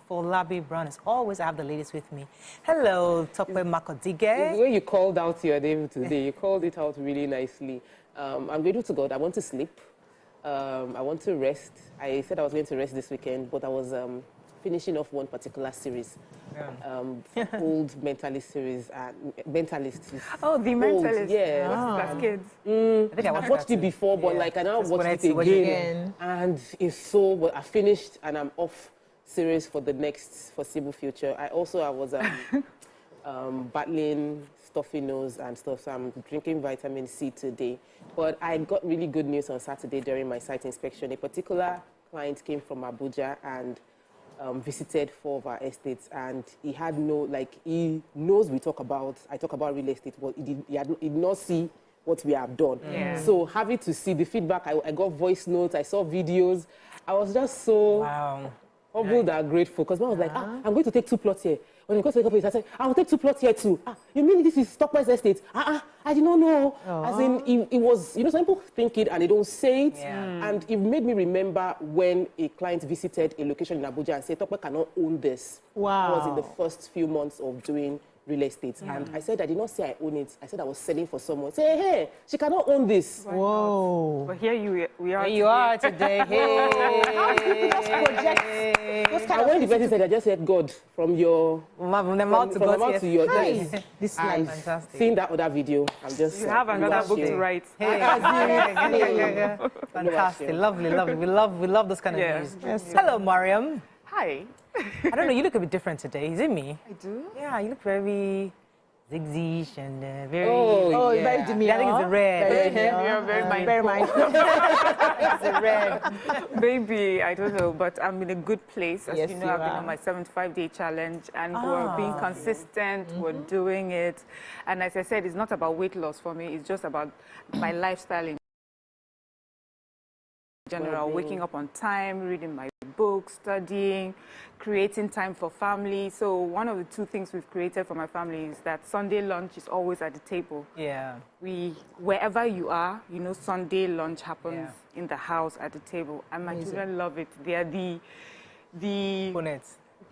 Afolabi Brown. As always, I have the ladies with me. Hello, Tokwe Makodige. The way you called out your name today, you called it out really nicely. I'm grateful to God. I want to sleep. I want to rest. I said I was going to rest this weekend, but I was finishing off one particular series. Old Mentalist series. Mentalist. Oh, the Mentalist. Yeah. As kids. I think I've watched it before, but like I now watched it again. And it's so, but I finished and I'm off series for the next foreseeable future. I was battling stuffy nose and stuff, so I'm drinking vitamin C today. But I got really good news on Saturday during my site inspection. A particular client came from Abuja and visited 4 of our estates, and he had he knows I talk about real estate, but he did not see what we have done. Yeah. So having to see the feedback, I got voice notes, I saw videos. I was just so humbled and grateful, because I was like, I'm going to take 2 plots here. When he got to the I said, I'll take 2 plots here too. You mean this is Stockman's estate? I did not know. As in, it was, some people think it and they don't say it. And it made me remember when a client visited a location in Abuja and said, Tokwe cannot own this. Wow. That was in the first few months of doing real estate. And I said, I did not say I own it. I said I was selling for someone. Say, hey, she cannot own this. Whoa. But here we are. Here you are today. Hey. And when the person said, I just said, God, from your mouth to your ears. This is fantastic. Seeing that other video, I'm just. You have another book to write. Hey. Fantastic. Lovely. We love this kind of news. Yes. Hello, Mariam. Hi. I don't know, you look a bit different today. Is it me? I do? Yeah, you look very zigzag and very... very demure. I think it's the red. Very mindful. It's the red. Maybe, I don't know, but I'm in a good place. As you know, I've been on my 75-day challenge, and we're being consistent, we're doing it. And as I said, it's not about weight loss for me, it's just about my lifestyle in general, waking up on time, reading my books, studying, creating time for family. So one of the 2 things we've created for my family is that Sunday lunch is always at the table. Yeah. Wherever you are, Sunday lunch happens in the house at the table. And my children love it. They are the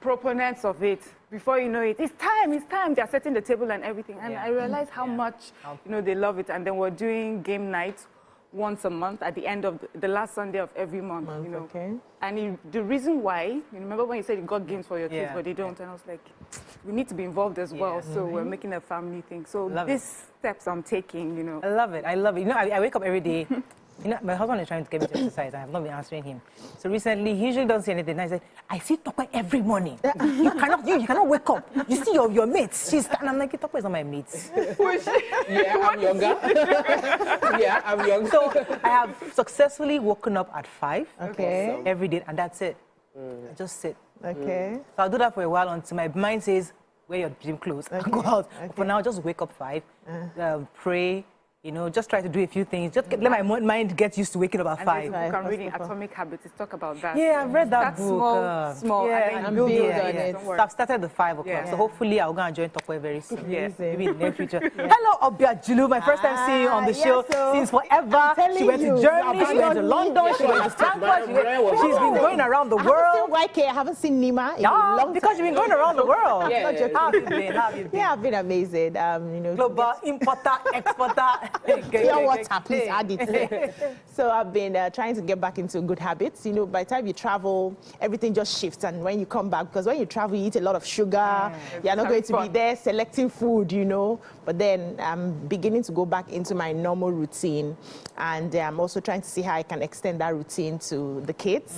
proponents of it. Before you know it, it's time. They're setting the table and everything. And I realize how much, they love it. And then we're doing game nights once a month at the end of the last Sunday of every month. Okay. And the reason why, you remember when you said you got games for your kids, but they don't, and I was like, we need to be involved as well. So we're making a family thing. So these steps I'm taking, I love it. I wake up every day. My husband is trying to get me to exercise. I have not been answering him. So recently, he usually doesn't say anything. I said, I see Tokwe every morning. You cannot wake up. You see your mates. And I'm like, Tokwe is not my mates. I'm younger. I'm young. So I have successfully woken up at 5 every day, and that's it. I just sit. Okay. So I'll do that for a while until my mind says, wear your gym clothes and go out. For now, just wake up 5, pray. Just try to do a few things. Just let my mind get used to waking up at 5. I'm reading Atomic Habits. Talk about that. Yeah, I've read that book. Small, and build on it. So I've started the 5 o'clock. So hopefully I'll go and join Tokwe very soon. Maybe in the near future. Hello, Obiajulu. My first time seeing you on the show since forever. She went to Germany. She went to London. She went to Frankfurt. She's been going around the world. I haven't seen Nima in a long time. Because you've been going around the world. How have you been? Yeah, I've been amazing. Global importer, exporter. Pure water, please add it. So I've been trying to get back into good habits. By the time you travel, everything just shifts. And when you come back, because when you travel, you eat a lot of sugar. You're not going to be there selecting food, But then I'm beginning to go back into my normal routine. And I'm also trying to see how I can extend that routine to the kids.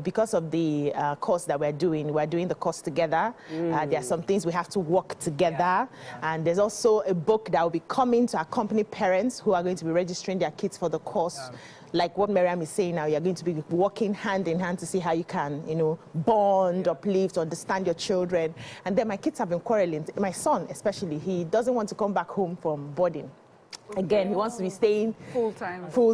Because of the course that we're doing the course together. There are some things we have to work together. And there's also a book that will be coming to accompany parents who are going to be registering their kids for the course. Like what Miriam is saying now, you're going to be working hand in hand to see how you can, bond, uplift, understand your children. And then my kids have been quarreling. My son, especially, he doesn't want to come back home from boarding. Again, he wants to be staying full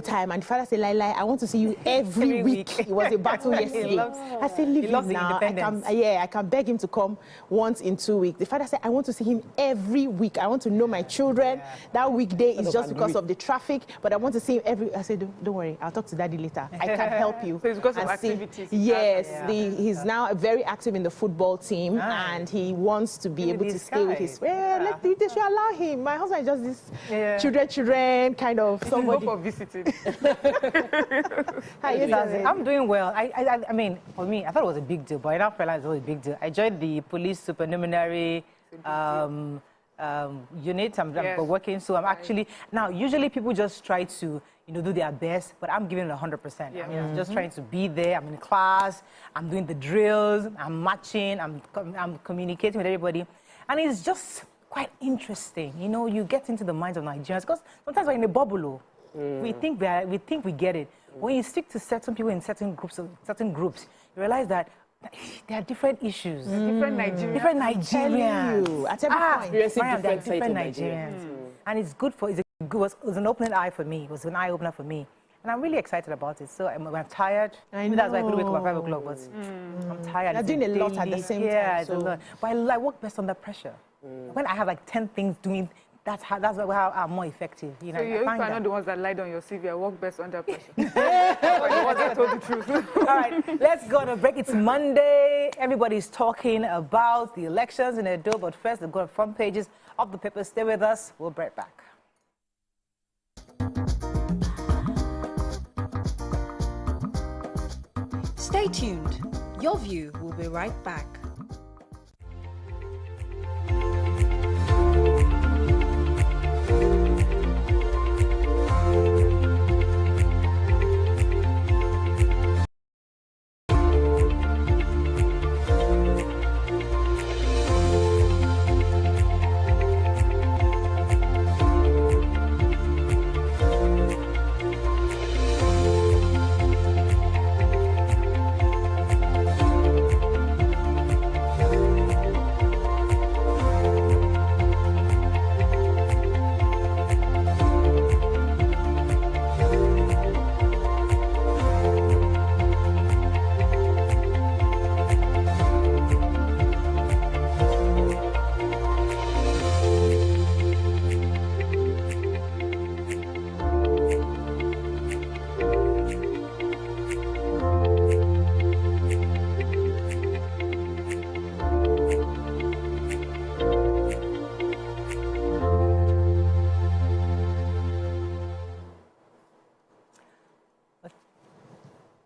time. And the father said, Lai, I want to see you every week. It was a battle yesterday. I said, leave him now. I can beg him to come once in 2 weeks. The father said, I want to see him every week. I want to know my children. That weekday is just because of the traffic, but I want to see him every. I said, don't worry, I'll talk to daddy later. I can help you. So it's because of activities. Yes, he's now very active in the football team, and he wants to be able to stay with his. They should allow him. My husband is just this children kind of somebody. For visiting. I'm doing well. I mean, for me, I thought it was a big deal, but I now realize it was a big deal. I joined the police supernumerary unit. I'm working, so I'm actually now. Usually, people just try to do their best, but I'm giving it 100%. I mean, I'm just trying to be there. I'm in class. I'm doing the drills. I'm matching. I'm communicating with everybody, and it's just quite interesting. You get into the minds of Nigerians because sometimes we're in a bubble. We think we get it. When you speak to certain people in certain groups, you realize that there are different issues. Different Nigerians. Different Nigerians. At every point. There are different Nigerians. And it's good for. It was an opening eye for me. It was an eye opener for me. And I'm really excited about it. So I'm tired. I know. That's why I could wake up at 5 o'clock, but I'm tired. You're doing a lot at the same time. Yeah, it's a lot. But I work best under pressure. When I have like 10 things doing, that's how I'm more effective. So you are not the ones that lied on your CV. I work best under pressure. The ones that told the truth. All right, let's go on a break. It's Monday. Everybody's talking about the elections in Edo, but first, let's go to the front pages of the paper. Stay with us. We'll be right back. Stay tuned. Your View will be right back.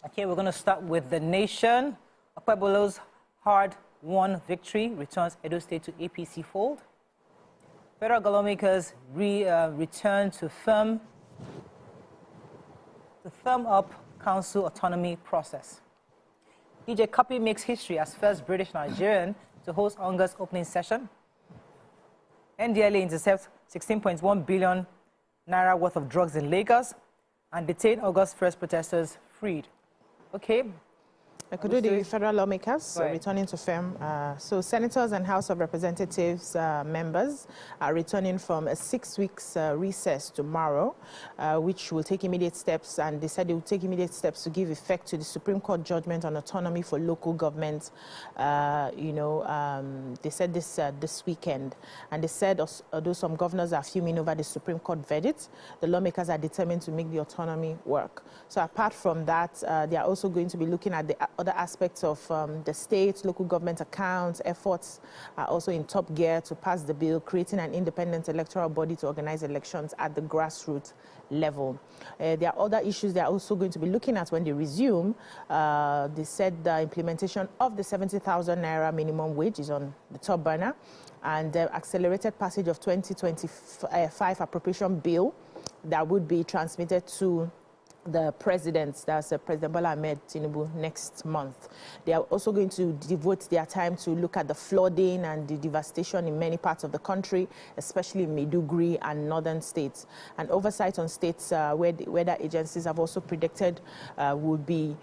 Okay, we're going to start with The Nation. Okpebholo's hard-won victory returns Edo State to APC fold. Federal lawmakers return to firm up council autonomy process. DJ Cuppy makes history as first British Nigerian to host August opening session. NDLA intercepts 16.1 billion naira worth of drugs in Lagos and detain August 1st protesters freed. Okay. I could do the federal lawmakers returning to firm. So senators and House of Representatives members are returning from a 6 weeks recess tomorrow, which will take immediate steps, and they said they will take immediate steps to give effect to the Supreme Court judgment on autonomy for local governments. They said this weekend, and they said although some governors are fuming over the Supreme Court verdict, the lawmakers are determined to make the autonomy work. So apart from that, they are also going to be looking at the other aspects of the state, local government accounts. Efforts are also in top gear to pass the bill, creating an independent electoral body to organize elections at the grassroots level. There are other issues they are also going to be looking at when they resume. They said the implementation of the 70,000 naira minimum wage is on the top burner, and the accelerated passage of 2025 appropriation bill that would be transmitted to the presidents, that's President Bola Ahmed Tinubu, next month. They are also going to devote their time to look at the flooding and the devastation in many parts of the country, especially in Maiduguri and northern states. And oversight on states where the weather agencies have also predicted would be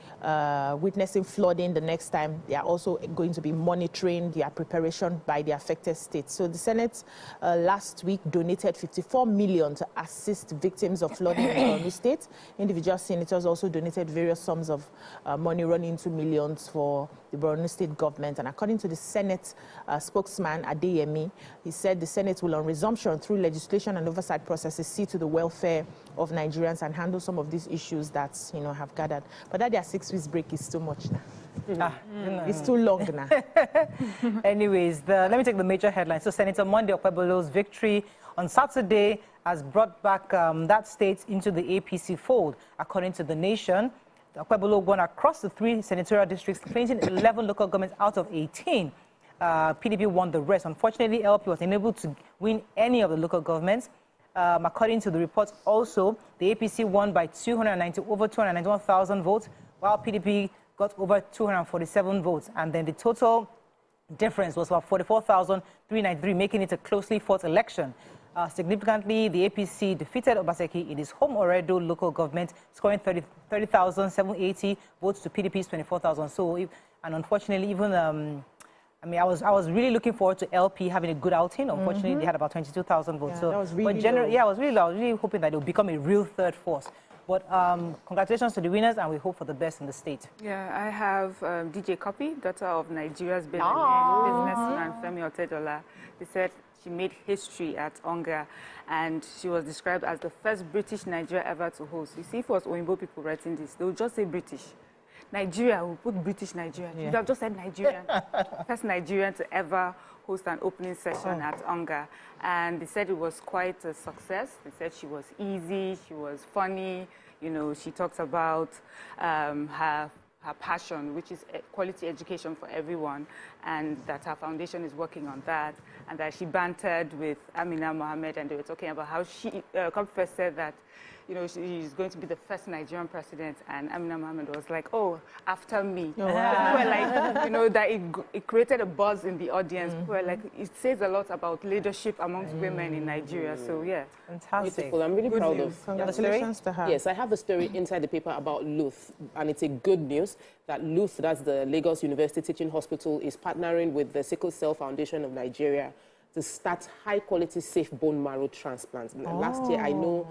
witnessing flooding the next time. They are also going to be monitoring their preparation by the affected states. So the Senate last week donated 54 million to assist victims of flooding in Borno State. Individual senators also donated various sums of money running into millions for the Borno State government. And according to the Senate spokesman, Adeyemi, he said the Senate will, on resumption through legislation and oversight processes, see to the welfare of Nigerians and handle some of these issues that, have gathered. But that their 6 weeks break is too much now. It's too long now. Anyways, let me take the major headlines. So Senator Monday Okpebholo's victory on Saturday has brought back that state into the APC fold. According to The Nation, Okpebholo won across the 3 senatorial districts, clinching 11 local governments out of 18. PDP won the rest. Unfortunately, LP was unable to win any of the local governments. According to the reports also, the APC won by over 291,000 votes, while PDP got over 247 votes. And then the total difference was about 44,393, making it a closely fought election. Significantly, the APC defeated Obaseki in his home Oredo local government, scoring 30,780 votes to PDP's 24,000. So, and unfortunately, even I was really looking forward to LP having a good outing. Unfortunately, they had about 22,000 votes. Yeah, so, that was really I was really hoping that it would become a real third force. But congratulations to the winners, and we hope for the best in the state. Yeah, I have DJ Copy, daughter of Nigeria's businessman Femi Otedola. They said she made history at Onga, and she was described as the first British Nigeria ever to host. You see, if it was Oyinbo people writing this, they would just say British. Nigeria, will put British Nigeria. Yeah. You have just said Nigerian. First Nigerian to ever host an opening session at Onga. And they said it was quite a success. They said she was easy, she was funny. She talked about her passion, which is quality education for everyone, and that her foundation is working on that, and that she bantered with Amina Mohammed, and they were talking about how she, first said that, she's going to be the first Nigerian president, and Amina Mohammed was like, oh, after me. Oh, wow. People were like, that it created a buzz in the audience. People were like, it says a lot about leadership amongst women in Nigeria, so yeah. Fantastic. Beautiful. I'm really proud of. Congratulations to her. Yes, I have the story inside the paper about Luth, and it's a good news that Luth, that's the Lagos University Teaching Hospital, is partnering with the Sickle Cell Foundation of Nigeria to start high-quality, safe bone marrow transplants. Last year, I know,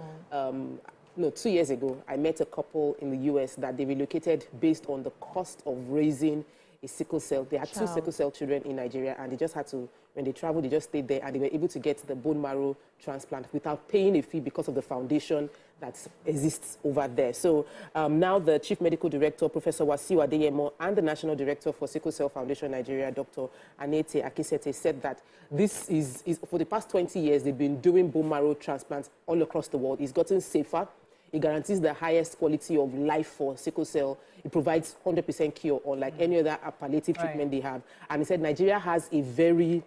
2 years ago, I met a couple in the US that they relocated based on the cost of raising a sickle cell. They had 2 sickle cell children in Nigeria, and they just had to, when they traveled, they just stayed there, and they were able to get the bone marrow transplant without paying a fee because of the foundation that exists over there. So now the Chief Medical Director, Professor Wasiu Adeyemo, and the National Director for Sickle Cell Foundation Nigeria, Dr. Anete Akisete, said that this is for the past 20 years, they've been doing bone marrow transplants all across the world. It's gotten safer. It guarantees the highest quality of life for sickle cell. It provides 100% cure, unlike any other palliative treatment they have. And he said Nigeria has a very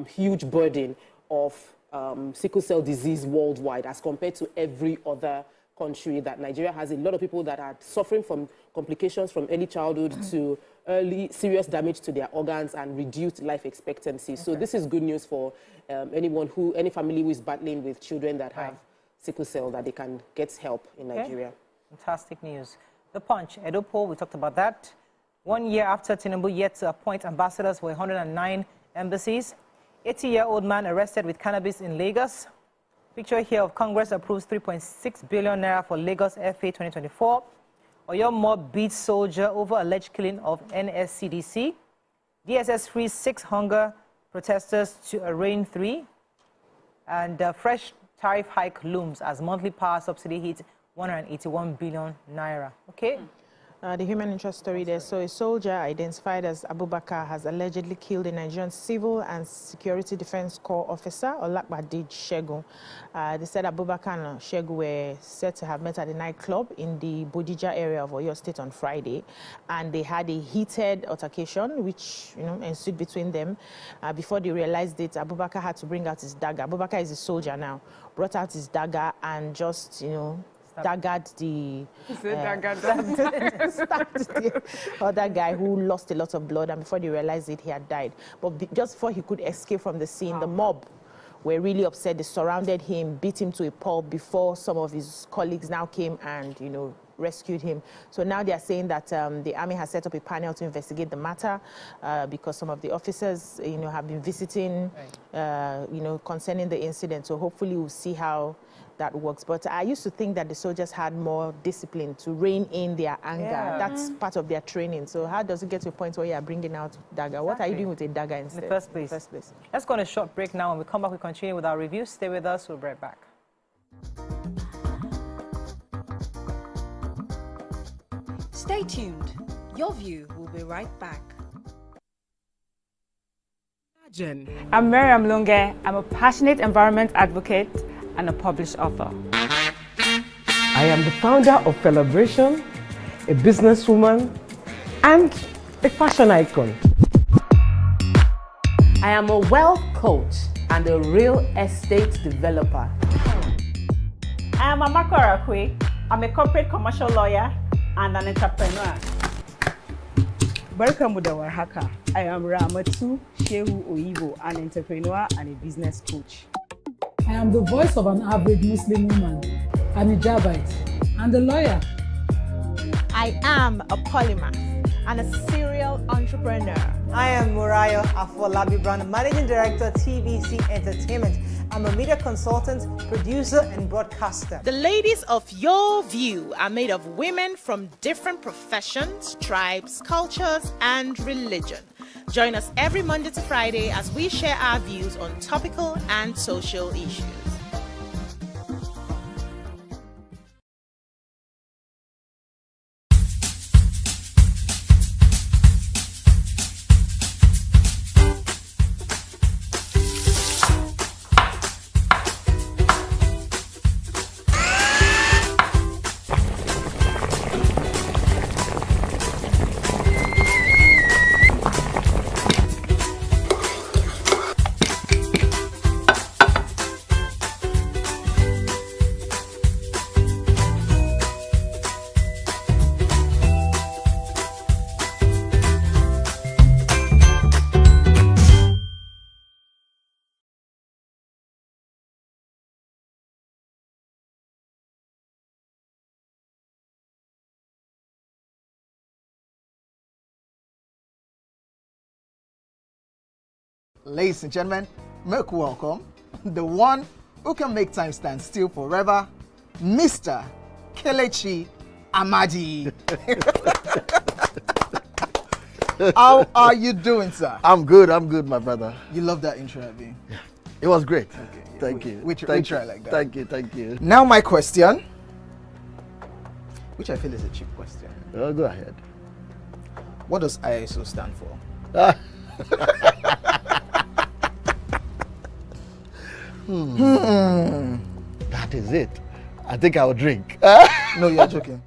huge burden of sickle cell disease worldwide as compared to every other country. That Nigeria has a lot of people that are suffering from complications from early childhood to early serious damage to their organs and reduced life expectancy. Okay. So this is good news for any family who is battling with children that have sickle cell, that they can get help in Nigeria. Fantastic news. The Punch, Edo poll, we talked about that. 1 year after Tinubu yet to appoint ambassadors for 109 embassies. 80-year-old man arrested with cannabis in Lagos. Picture here of Congress approves 3.6 billion naira for Lagos FA 2024. Oyo mob beats soldier over alleged killing of NSCDC. DSS frees 6 hunger protesters to arraign 3. And fresh tariff hike looms as monthly power subsidy hits 181 billion naira. Okay. The human interest story there. So a soldier identified as Abubakar has allegedly killed a Nigerian Civil and Security Defense Corps officer, Olakbade Shegun. They said Abubakar and Shegun were said to have met at a nightclub in the Bodija area of Oyo State on Friday, and they had a heated altercation which ensued between them. Before they realized it, Abubakar had to bring out his dagger. Abubakar is a soldier now. Brought out his dagger and just daggered the other guy who lost a lot of blood, and before they realized it, he had died. But just before he could escape from the scene, the mob were really upset. They surrounded him, beat him to a pulp before some of his colleagues now came and, you know, rescued him. So now they are saying that the army has set up a panel to investigate the matter because some of the officers, you know, have been visiting, you know, concerning the incident. So hopefully we'll see how that works. But I used to think that the soldiers had more discipline to rein in their anger. Yeah. That's part of their training. So how does it get to a point where you are bringing out dagger? What are you doing with a dagger instead? In the first place. Let's go on a short break now. When we come back, we continue with our review. Stay with us. We'll be right back. Stay tuned. Your View will be right back. I'm Miriam Lunge. I'm a passionate environment advocate and a published author. I am the founder of Celebration, a businesswoman, and a fashion icon. I am a wealth coach and a real estate developer. I am Amako Arakwe. I'm a corporate commercial lawyer and an entrepreneur. Welcome to our Haka. I am Ramatu Shehu Oyibo, an entrepreneur and a business coach. I am the voice of an average Muslim woman, an hijabite, and a lawyer. I am a polymath and a serial entrepreneur. I am Murayo Afolabi Brown, Managing Director, TVC Entertainment. I'm a media consultant, producer, and broadcaster. The ladies of Your View are made of women from different professions, tribes, cultures, and religion. Join us every Monday to Friday as we share our views on topical and social issues. Ladies and gentlemen, make welcome the one who can make time stand still forever, Mr. Kelechi Amadi. How are you doing, sir? I'm good, my brother. You love that intro, Abby? Yeah. It was great. Okay. Thank you. We try like that. Thank you. Now my question, which I feel is a cheap question. Oh, go ahead. What does ISO stand for? That is it. I think I'll drink. No, you're joking.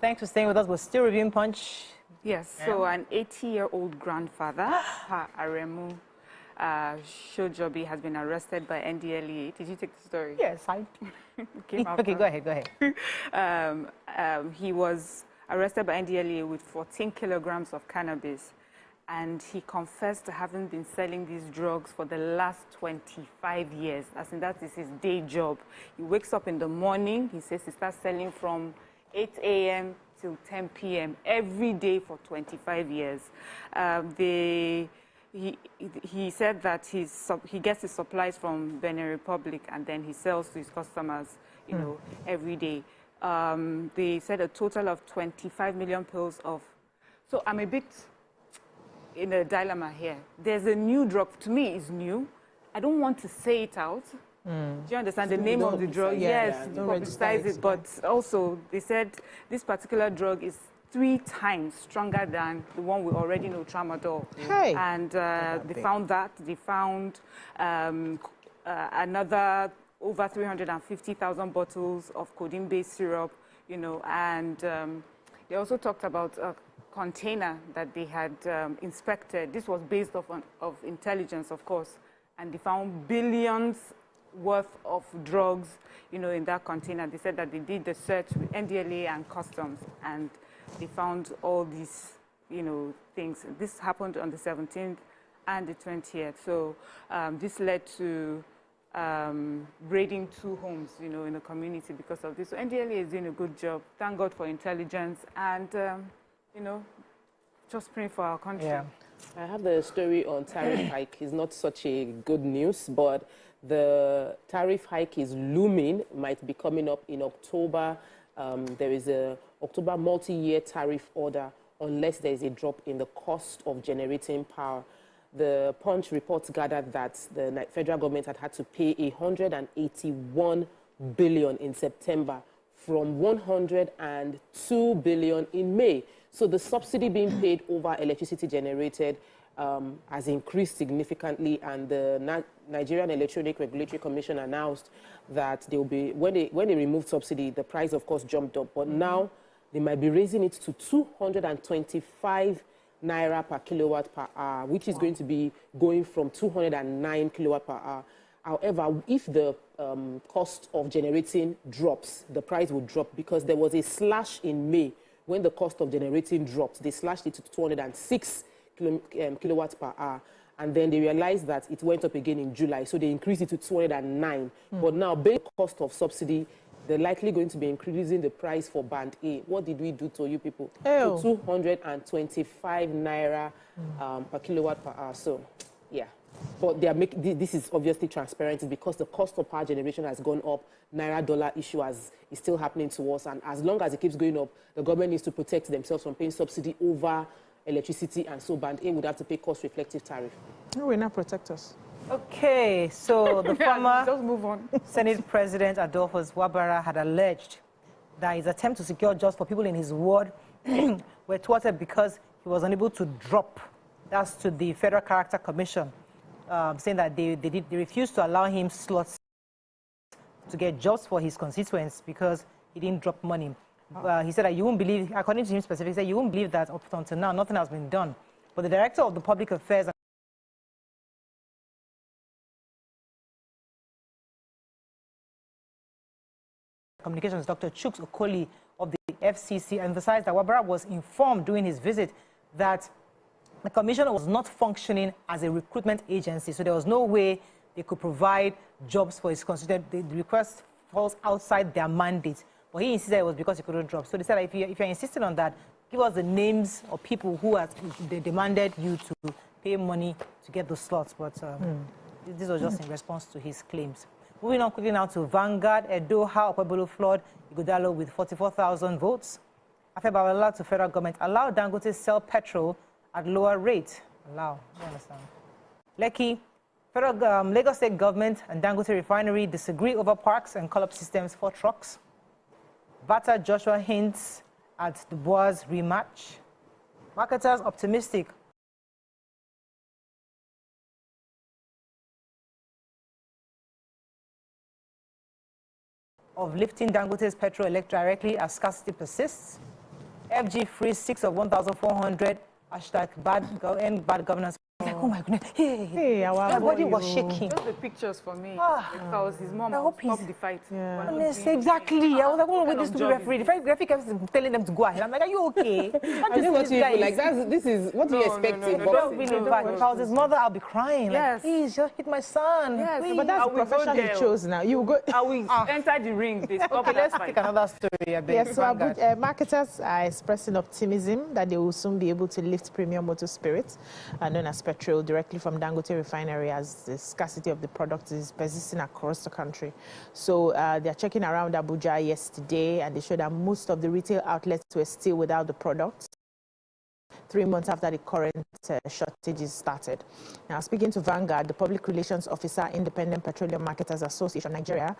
Thanks for staying with us. We're still reviewing Punch. Yes, so an 80-year-old grandfather, Aremu Shojobi, has been arrested by NDLEA. Did you take the story? Yes, I came out. Okay, go ahead. He was arrested by NDLEA with 14 kilograms of cannabis, and he confessed to having been selling these drugs for the last 25 years. As in, that is his day job. He wakes up in the morning, he says he starts selling from 8 a.m. till 10 p.m. every day for 25 years. He said that he gets his supplies from Benin Republic and then he sells to his customers, you know, every day. They said a total of 25 million pills of. So I'm a bit in a dilemma here. There's a new drug. To me, it's new. I don't want to say it out. Do you understand the name of the drug? Yes, publicize it. But also, they said this particular drug is 3 times stronger than the one we already know, tramadol. Hey. And they found that. They found another over 350,000 bottles of codeine-based syrup, you know, and they also talked about a container that they had inspected. This was based off of intelligence, of course, and they found billions worth of drugs, you know, in that container. They said that they did the search with NDLA and customs, and they found all these, you know, things. This happened on the 17th and the 20th. So this led to raiding 2 homes, you know, in the community because of this. So NDLA is doing a good job. Thank God for intelligence and, you know, just praying for our country. Yeah. I have the story on tariff hike. It's not such a good news, but the tariff hike is looming, might be coming up in October. There is a October multi-year tariff order unless there is a drop in the cost of generating power. The Punch reports gathered that the federal government had to pay 181 billion in September from 102 billion in May. So the subsidy being paid over electricity generated has increased significantly, and the Nigerian Electronic Regulatory Commission announced that they will be, when they removed subsidy, the price of course jumped up, but now they might be raising it to 225 naira per kilowatt per hour, which is going to be going from 209 kilowatt per hour. However, if the cost of generating drops, the price will drop, because there was a slash in May when the cost of generating dropped. They slashed it to 206 kilowatts per hour, and then they realized that it went up again in July, so they increased it to 209. But now, based on the cost of subsidy, they're likely going to be increasing the price for band A. What did we do to you people? To 225 naira per kilowatt per hour. So, yeah. But they are making this is obviously transparent. It's because the cost of power generation has gone up. Naira-dollar issue is still happening to us, and as long as it keeps going up, the government needs to protect themselves from paying subsidy over electricity, and so band A would have to pay cost-reflective tariff. Who will not protect us? Okay, so the former just move on. Senate President Adolphus Wabara had alleged that his attempt to secure jobs for people in his ward were thwarted because he was unable to drop. That's to the Federal Character Commission, saying that they refused to allow him slots to get jobs for his constituents because he didn't drop money. He said that you won't believe, according to him specifically, he said you won't believe that up until now nothing has been done. But the Director of the Public Affairs and Communications, Dr. Chuks Okoli of the FCC, emphasized that Wabara was informed during his visit that the commission was not functioning as a recruitment agency, so there was no way they could provide jobs for his constituents. The request falls outside their mandate. But he insisted it was because he couldn't drop. So they said, if you're insisting on that, give us the names of people who they demanded you to pay money to get those slots. But this was just in response to his claims. Moving on quickly now to Vanguard. Edo, how Okpebholo floored Ighodalo with 44,000 votes. Afebawala to federal government. Allow Dangote to sell petrol at lower rate. Allow, you understand. Lekki, federal Lagos State government and Dangote refinery disagree over parks and call-up systems for trucks. Bata Joshua hints at the Boaz rematch. Marketers optimistic of lifting Dangote's petrol elect directly as scarcity persists. FG frees 6 of 1,400. Hashtag bad governance. Like, oh my goodness. Hey, my body was shaking. Just the pictures for me. Because his mom stopped the fight. Exactly. I was like, oh, wait, this to be referee. The referee kept telling them to go ahead. I'm like, are you okay? I know what you like. This is what you expected. Don't really bad. If I was his mother, I'll be crying. Like, please, just hit my son. Yes, but that's the profession he chose now. You go. I will enter the ring. Okay, let's take another story. Yes, so marketers are expressing optimism that they will soon be able to lift premium motor spirits, known as petrol, directly from Dangote refinery, as the scarcity of the product is persisting across the country. So they're checking around Abuja yesterday, and they showed that most of the retail outlets were still without the product. 3 months after the current shortages started. Now, speaking to Vanguard, the Public Relations Officer, Independent Petroleum Marketers Association Nigeria,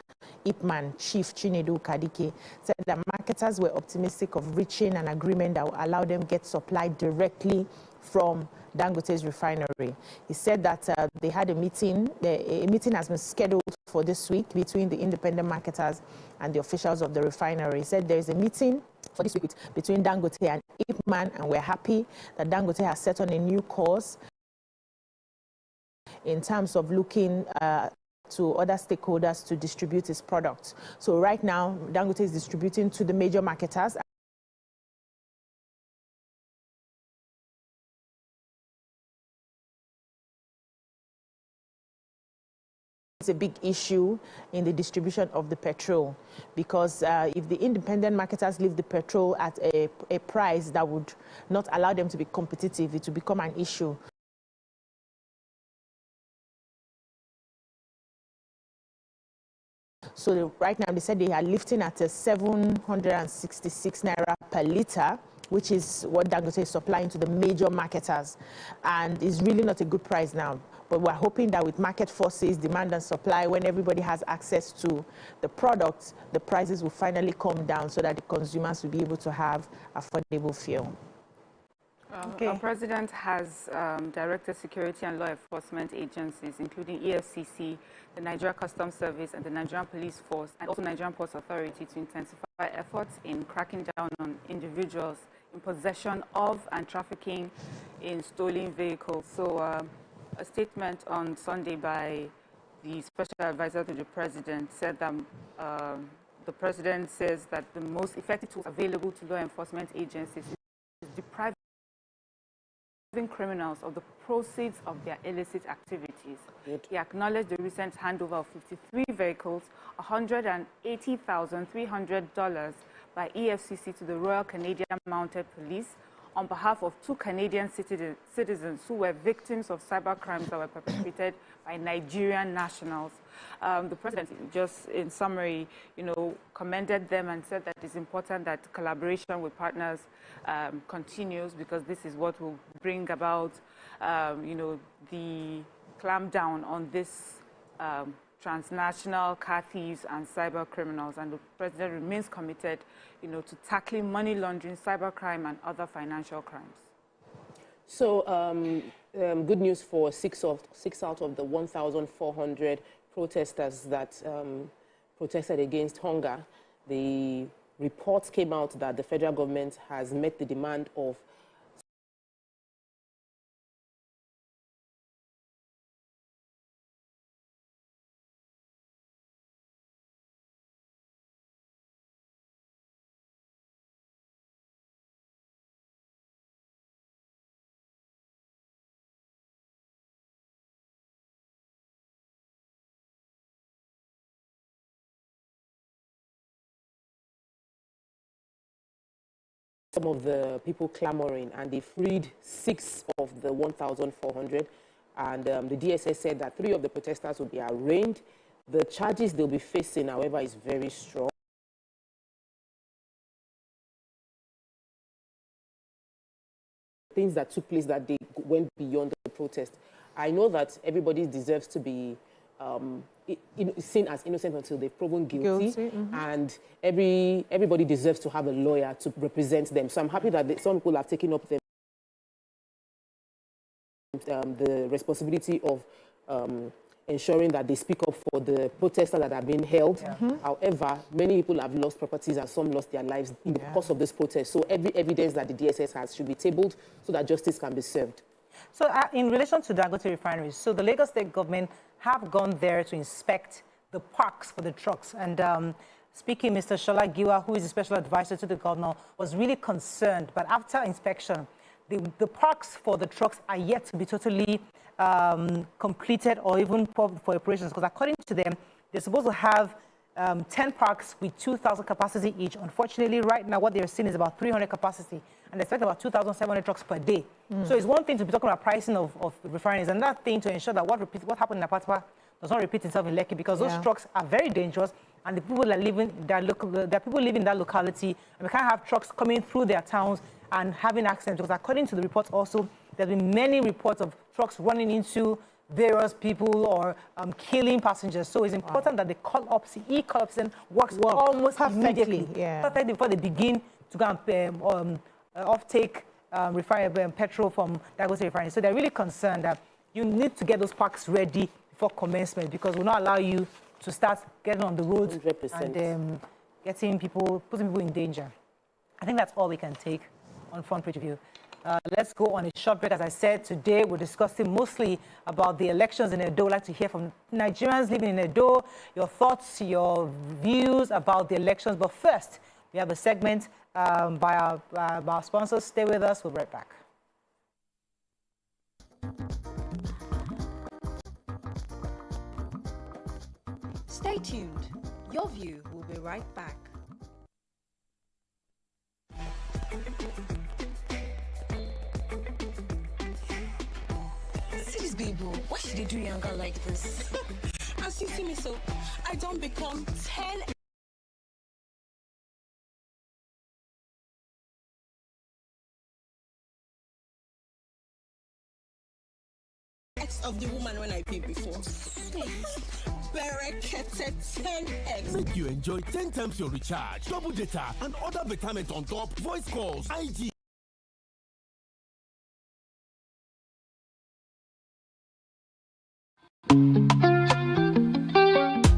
IPMAN, Chief Chinedu Kadike, said that marketers were optimistic of reaching an agreement that will allow them get supply directly from Dangote's refinery. He said that they had a meeting. A meeting has been scheduled for this week between the independent marketers and the officials of the refinery. He said there is a meeting for this week between Dangote and IPMAN, and we're happy that Dangote has set on a new course in terms of looking to other stakeholders to distribute its products. So right now, Dangote is distributing to the major marketers. It's a big issue in the distribution of the petrol, because if the independent marketers leave the petrol at a price that would not allow them to be competitive, it will become an issue. So right now they said they are lifting at a 766 naira per litre, which is what Dangote is supplying to the major marketers, and it's really not a good price now. But we're hoping that with market forces, demand and supply, when everybody has access to the products, the prices will finally come down so that the consumers will be able to have affordable fuel. Our president has directed security and law enforcement agencies, including EFCC, the Nigeria Customs Service, and the Nigerian Police Force, and also Nigerian Ports Authority, to intensify efforts in cracking down on individuals in possession of and trafficking in stolen vehicles. So a statement on Sunday by the special advisor to the president said that the president says that the most effective tools available to law enforcement agencies is depriving criminals of the proceeds of their illicit activities. Good. He acknowledged the recent handover of 53 vehicles, $180,300 by EFCC to the Royal Canadian Mounted Police on behalf of 2 Canadian citizens who were victims of cyber crimes that were perpetrated by Nigerian nationals. The president, just in summary, commended them and said that it's important that collaboration with partners continues, because this is what will bring about, the clampdown on this transnational car thieves and cyber criminals. And the president remains committed, to tackling money laundering, cybercrime, and other financial crimes. So, good news for 6 out of the 1,400 protesters that protested against hunger. The reports came out that the federal government has met the demand of some of the people clamoring, and they freed 6 of the 1,400. And the DSS said that 3 of the protesters will be arraigned. The charges they'll be facing, however, is very strong. Things that took place that day went beyond the protest. I know that everybody deserves to be seen as innocent until they've proven guilty. And everybody deserves to have a lawyer to represent them. So I'm happy that some people have taken up the responsibility of ensuring that they speak up for the protesters that are being held. However, many people have lost properties and some lost their lives in the course of this protest. So every evidence that the DSS has should be tabled so that justice can be served. So in relation to Dangote refineries, so the Lagos state government have gone there to inspect the parks for the trucks. And speaking, Mr. Shola Giwa, who is a special advisor to the governor, was really concerned. But after inspection, the parks for the trucks are yet to be totally completed or even for operations. Because according to them, they're supposed to have 10 parks with 2,000 capacity each. Unfortunately, right now, what they're seeing is about 300 capacity. And they expect about 2,700 trucks per day. So it's one thing to be talking about pricing of refineries, and another thing to ensure that what happened in Apatwa does not repeat itself in Lekki, because those trucks are very dangerous, and the people that live in that people live in that locality, and we can't have trucks coming through their towns and having accidents, because according to the reports also, there have been many reports of trucks running into various people or killing passengers. So it's important that the e-call option works almost immediately, perfectly before they begin to go and off-take petrol from Dangote refinery. So they're really concerned that you need to get those parks ready before commencement, because we'll not allow you to start getting on the road 100%. And putting people in danger. I think that's all we can take on Front Page View. Let's go on a short break. As I said, today we're discussing mostly about the elections in Edo. I'd like to hear from Nigerians living in Edo, your thoughts, your views about the elections. But first, we have a segment by our sponsors. Stay with us. We'll be right back. Stay tuned. Your View will be right back. See this baby, why should they do younger like this? As you see me so, I don't become 10 of the woman when I paid before. Berekete 10x. Make you enjoy 10 times your recharge, double data, and other betterment on top, voice calls, IG.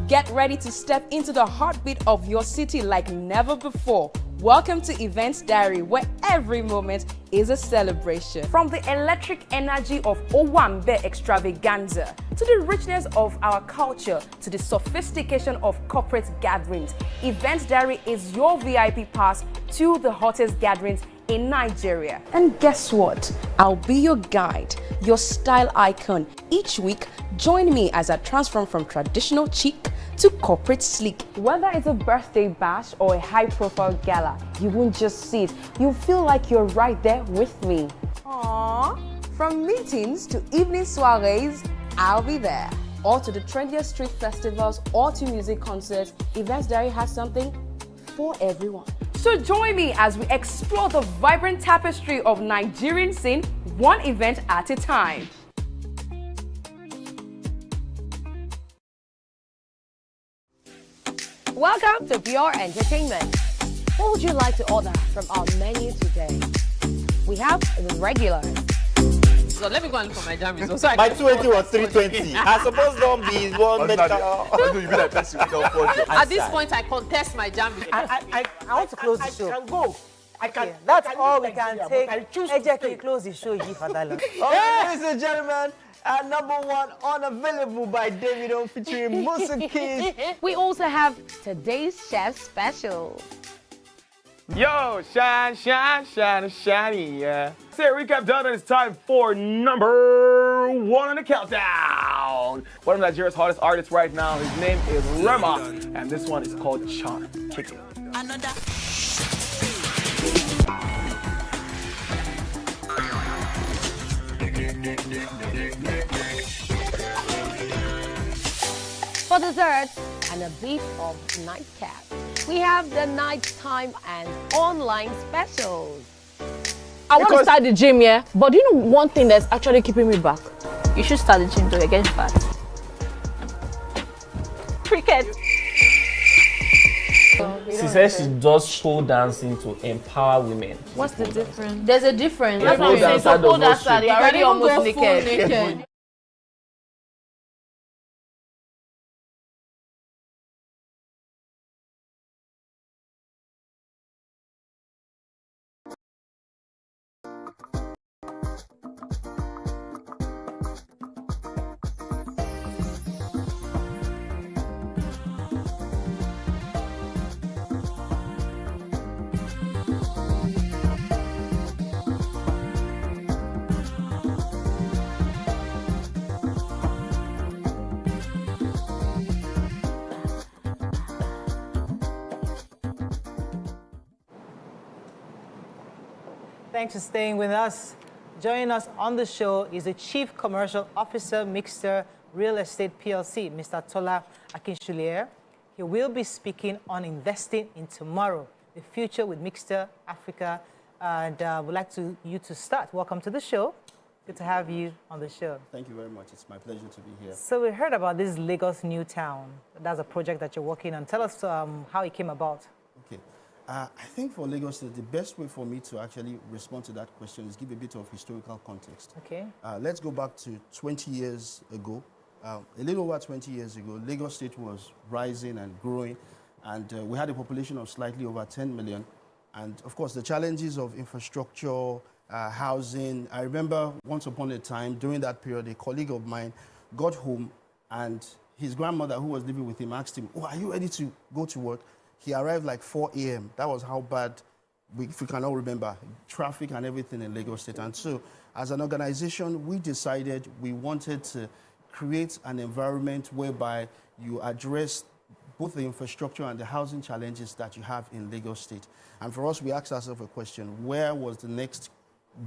Get ready to step into the heartbeat of your city like never before. Welcome to Events Diary, where every moment is a celebration. From the electric energy of Owambe extravaganza, to the richness of our culture, to the sophistication of corporate gatherings, Events Diary is your VIP pass to the hottest gatherings in Nigeria. And guess what? I'll be your guide, your style icon. Each week, join me as I transform from traditional chic to corporate sleek. Whether it's a birthday bash or a high-profile gala, you won't just see it. You'll feel like you're right there with me. Aww. From meetings to evening soirees, I'll be there. Or to the trendiest street festivals or to music concerts, Events Diary has something for everyone. So join me as we explore the vibrant tapestry of Nigerian scene, one event at a time. Welcome to Pure Entertainment. What would you like to order from our menu today? We have the regulars. So let me go and for my jam results. My 280 was 320. I suppose don't be one medical. At this point, I contest my jam results. I want to close the show. I can go. I can. That's all we can take. Ejeki, close the show. Ladies and gentlemen, #1 unavailable by Davido featuring Musa Keys. We also have today's chef special. Yo, shine, shine, shine, shiny, yeah. Say recap done, and it's time for #1 on the countdown. One of Nigeria's hottest artists right now, his name is Rema, and this one is called Charm. Kick it. Another. For dessert and a bit of nightcap, we have the nighttime and online specials. I want to start the gym, yeah? But do you know one thing that's actually keeping me back? You should start the gym to get fat. Cricket. She says she does pole dancing to empower women. What's the difference? There's a difference. That's what I'm saying. So pole dancer, you're already almost naked. Thanks for staying with us. Joining us on the show is the Chief Commercial Officer, Mixter Real Estate PLC, Mr. Tola Akinsulire. He will be speaking on investing in tomorrow, the future with Mixter Africa And we'd like you to start. Welcome to the show. Good to have you on the show. Thank you very much. It's my pleasure to be here. So we heard about this Lagos New Town. That's a project that you're working on. Tell us how it came about. Okay. I think for Lagos State, the best way for me to actually respond to that question is give a bit of historical context. Okay. Let's go back to 20 years ago. A little over 20 years ago, Lagos State was rising and growing, and we had a population of slightly over 10 million. And of course, the challenges of infrastructure, housing. I remember once upon a time, during that period, a colleague of mine got home and his grandmother, who was living with him, asked him, "Oh, are you ready to go to work?" He arrived like 4 a.m. That was how bad, if we can all remember, traffic and everything in Lagos State. And so, as an organization, we decided we wanted to create an environment whereby you address both the infrastructure and the housing challenges that you have in Lagos State. And for us, we asked ourselves a question: where was the next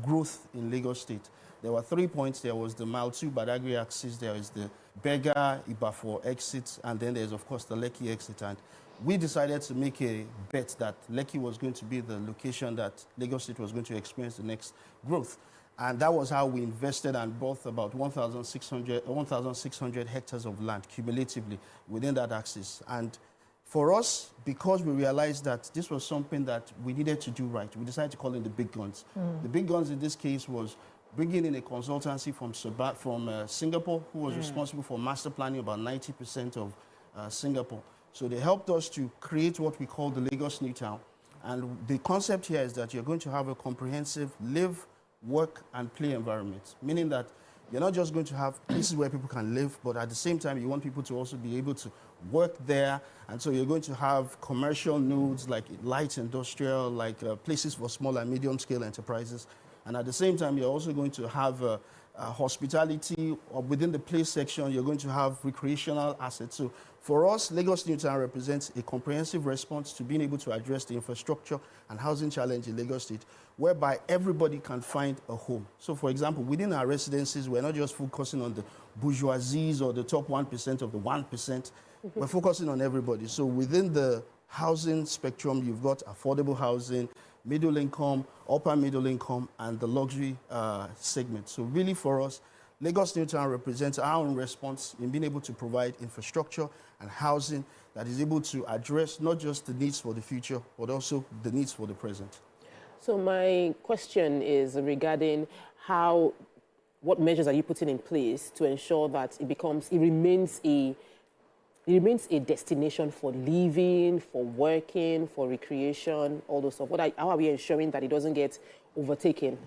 growth in Lagos State? There were 3 points. There was the Mile 2 Badagry axis, there is the Bega Ibafor exit, and then there's, of course, the Lekki exit. And we decided to make a bet that Lekki was going to be the location that Lagos State was going to experience the next growth. And that was how we invested and bought about 1,600 hectares of land cumulatively within that axis. And for us, because we realized that this was something that we needed to do right, we decided to call in the big guns. The big guns in this case was bringing in a consultancy from Singapore, who was responsible for master planning about 90% of Singapore. So they helped us to create what we call the Lagos New Town. And the concept here is that you're going to have a comprehensive live, work, and play environment, meaning that you're not just going to have places where people can live, but at the same time, you want people to also be able to work there. And so you're going to have commercial nodes like light industrial, like places for small and medium scale enterprises. And at the same time, you're also going to have hospitality, or within the play section, you're going to have recreational assets. So for us, Lagos New Town represents a comprehensive response to being able to address the infrastructure and housing challenge in Lagos State, whereby everybody can find a home. So for example, within our residences, we're not just focusing on the bourgeoisies or the top 1% of the 1%. We're focusing on everybody. So within the housing spectrum, you've got affordable housing, middle income, upper middle income, and the luxury segment. So really for us, Lagos New Town represents our own response in being able to provide infrastructure and housing that is able to address not just the needs for the future, but also the needs for the present. So my question is regarding what measures are you putting in place to ensure that it remains a destination for living, for working, for recreation, all those stuff. How are we ensuring that it doesn't get overtaken?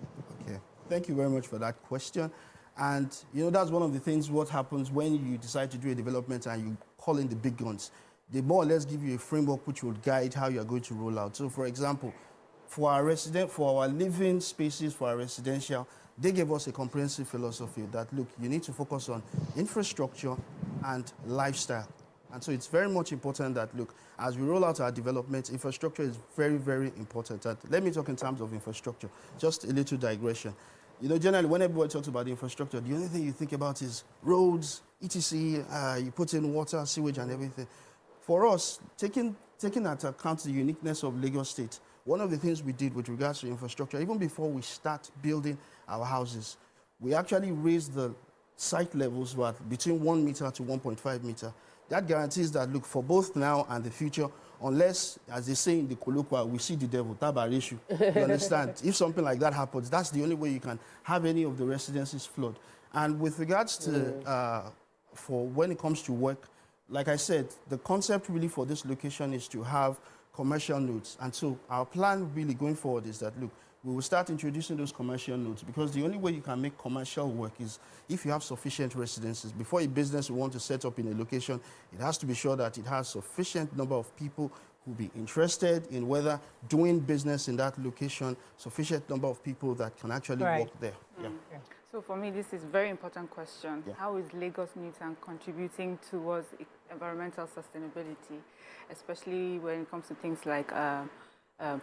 Okay, thank you very much for that question. And you know, that's one of the things what happens when you decide to do a development and you call in the big guns. They more or less give you a framework which will guide how you are going to roll out. So for example, for our living spaces, for our residential, they gave us a comprehensive philosophy that, look, you need to focus on infrastructure and lifestyle. And so it's very much important that, look, as we roll out our development, infrastructure is very, very important. And let me talk in terms of infrastructure, just a little digression. You know, generally, when everybody talks about infrastructure, the only thing you think about is roads, etc. You put in water, sewage, and everything. For us, taking into account the uniqueness of Lagos State, one of the things we did with regards to infrastructure, even before we start building our houses, we actually raised the site levels between 1 meter to 1.5 meter. That guarantees that, look, for both now and the future, unless, as they say in the colloquial, we see the devil, tabarishu. You understand? If something like that happens, that's the only way you can have any of the residences flood. And with regards to, for when it comes to work, like I said, the concept really for this location is to have commercial nodes. And so our plan really going forward is that, look, we will start introducing those commercial nodes, because the only way you can make commercial work is if you have sufficient residences. Before a business we want to set up in a location, it has to be sure that it has sufficient number of people who will be interested in whether doing business in that location, sufficient number of people that can actually work there. Yeah. So for me, this is a very important question. Yeah. How is Lagos New Town contributing towards environmental sustainability, especially when it comes to things like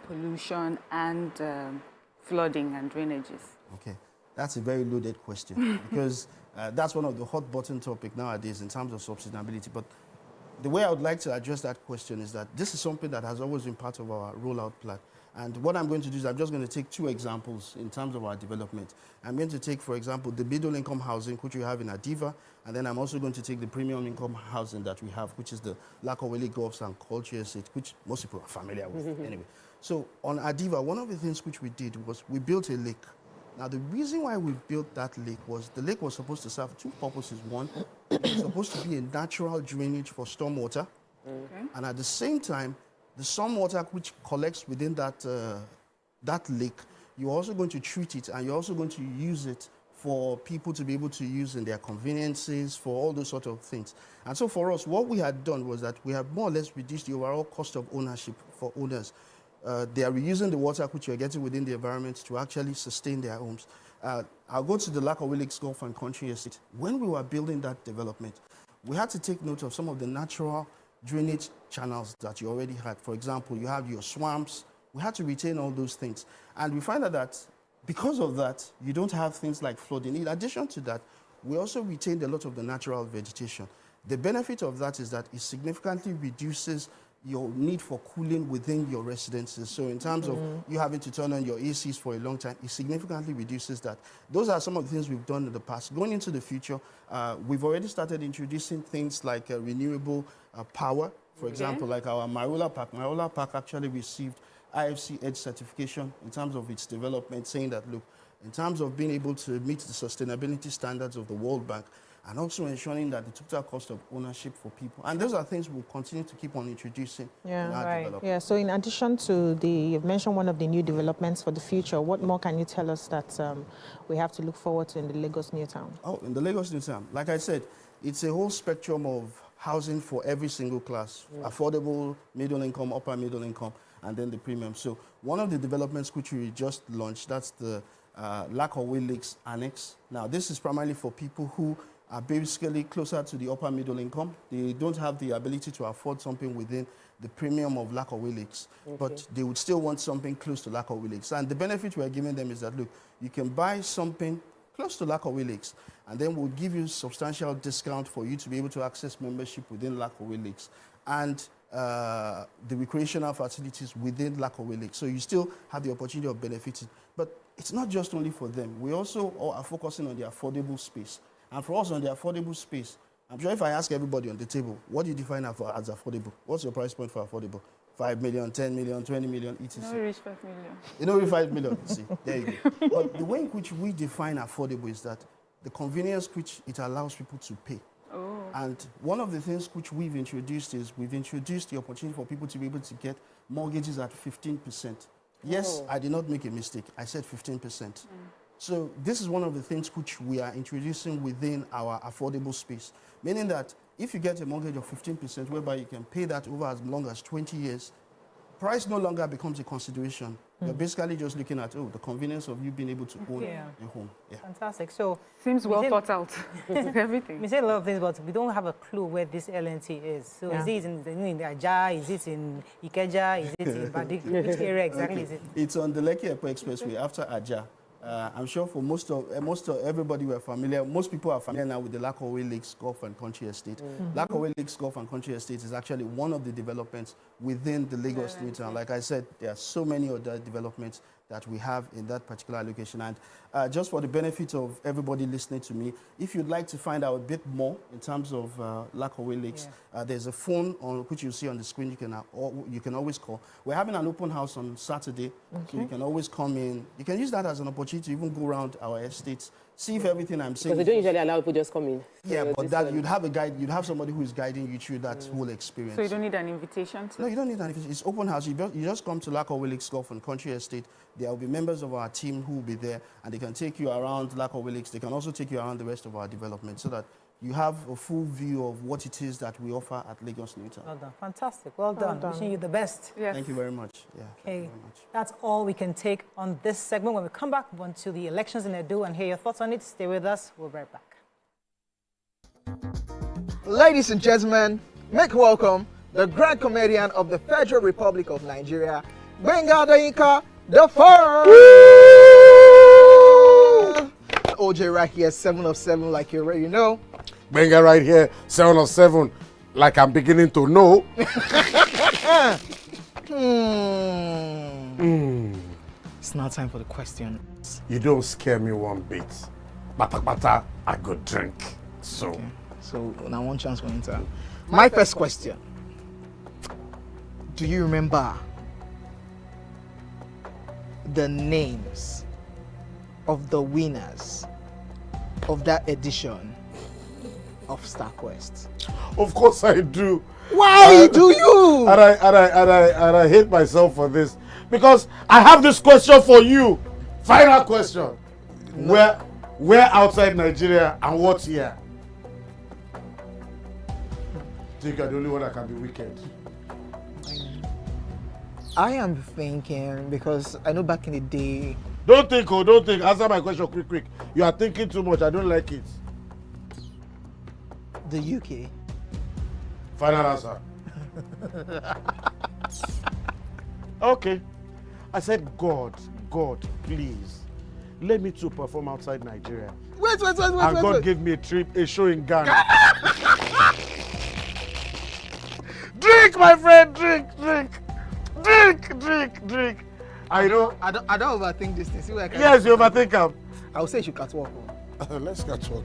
pollution and flooding and drainages? Okay, that's a very loaded question because that's one of the hot button topic nowadays in terms of sustainability. But the way I would like to address that question is that this is something that has always been part of our rollout plan. And what I'm going to do is I'm just going to take 2 examples in terms of our development. I'm going to take, for example, the middle income housing, which we have in Adiva, and then I'm also going to take the premium income housing that we have, which is the Lakawele Golf and Culture Estate, which most people are familiar with anyway. So on Adiva, one of the things which we did was we built a lake. Now, the reason why we built that lake was the lake was supposed to serve 2 purposes. One, it was supposed to be a natural drainage for stormwater, and at the same time, the stormwater which collects within that, that lake, you're also going to treat it, and you're also going to use it for people to be able to use in their conveniences, for all those sort of things. And so for us, what we had done was that we have more or less reduced the overall cost of ownership for owners. They are reusing the water which you're getting within the environment to actually sustain their homes. I'll go to the Lakawele Golf and Country Estate. When we were building that development, we had to take note of some of the natural drainage channels that you already had. For example, you have your swamps. We had to retain all those things. And we find out that because of that, you don't have things like flooding. In addition to that, we also retained a lot of the natural vegetation. The benefit of that is that it significantly reduces your need for cooling within your residences. So in terms of you having to turn on your ACs for a long time, it significantly reduces that. Those are some of the things we've done in the past. Going into the future, we've already started introducing things like renewable power. For example, like our Marula Park. Marula Park actually received IFC EDGE certification in terms of its development, saying that, look, in terms of being able to meet the sustainability standards of the World Bank, and also ensuring that the total cost of ownership for people. And those are things we'll continue to keep on introducing in our development. Yeah, so in addition to you've mentioned one of the new developments for the future, what more can you tell us that we have to look forward to in the Lagos New Town? Oh, in the Lagos New Town, like I said, it's a whole spectrum of housing for every single class, affordable, middle income, upper middle income, and then the premium. So one of the developments which we just launched, that's the Lakawele Lakes Annex. Now, this is primarily for people who are basically closer to the upper middle income. They don't have the ability to afford something within the premium of Lakawele Lakes, but they would still want something close to Lakawele Lakes. And the benefit we're giving them is that, look, you can buy something close to Lakawele Lakes, and then we'll give you substantial discount for you to be able to access membership within Lakawele Lakes and the recreational facilities within Lakawele Lakes. So you still have the opportunity of benefiting. But it's not just only for them. We also are focusing on the affordable space. And for us on the affordable space, I'm sure if I ask everybody on the table, what do you define as affordable? What's your price point for affordable? 5 million, 10 million, 20 million, etc. You don't reach 5 million. You don't reach 5 million. See, there you go. But the way in which we define affordable is that the convenience which it allows people to pay. Oh. And one of the things which we've introduced is we've introduced the opportunity for people to be able to get mortgages at 15%. Yes, I did not make a mistake. I said 15%. So this is one of the things which we are introducing within our affordable space, meaning that if you get a mortgage of 15%, whereby you can pay that over as long as 20 years, price no longer becomes a consideration. You're basically just looking at, the convenience of you being able to own a home. Yeah. Fantastic. So seems well thought out. Everything. We say a lot of things, but we don't have a clue where this LNT is. So is it in the Aja? Is it in Ikeja? Is it in Badik? Which area exactly is it? It's on the Lekki Epo Expressway after Aja. I'm sure for most of everybody we're familiar, most people are familiar now with the Lakawele Lakes Golf and Country Estate. Lakawele Lakes Golf and Country Estate is actually one of the developments within the Lagos New Town. Like I said, there are so many other developments that we have in that particular location. And just for the benefit of everybody listening to me, if you'd like to find out a bit more in terms of Lakawele Lakes, there's a phone on which you see on the screen. You can always call. We're having an open house on Saturday, so you can always come in. You can use that as an opportunity to even go around our estates, see if everything I'm saying. Because they don't usually allow people just come in. Yeah, but that you'd have a guide. You'd have somebody who is guiding you through that whole experience. So you don't need an invitation to? No, you don't need an invitation. It's open house. You just come to Lakawele Lakes Golf and Country Estate. There will be members of our team who will be there, and they can take you around Lakawele Lakes. They can also take you around the rest of our development, so that you have a full view of what it is that we offer at Lagos New Town. Well done. Fantastic. Well done. Wishing you the best. Yes. Thank you very much. Yeah. Okay. That's all we can take on this segment. When we come back, we want to the elections in Edo and hear your thoughts on it. Stay with us. We'll be right back. Ladies and gentlemen, make welcome the grand comedian of the Federal Republic of Nigeria, Gbenga Adeyinka the First. OJ right here, 7 of 7, like you already know. Gbenga right here, 7 of 7, like I'm beginning to know. It's now time for the questions. You don't scare me one bit. Bata, I go drink. So. Okay. So now one chance for Inter. My first question. Do you remember the names of the winners of that edition of StarQuest? Of course I do. Why do you? And I hate myself for this. Because I have this question for you. Final question. No. Where outside Nigeria and what year? Think you're the only one that can be wicked. I am thinking, because I know back in the day. Don't think. Answer my question quick. You are thinking too much. I don't like it. The UK. Final answer. Okay. I said, God, please, let me to perform outside Nigeria. Wait. And God gave me a show in Ghana. Drink, my friend, drink. I don't overthink this thing. See where I can. Yes, you overthink them. I would say you should catwalk. Let's catwalk.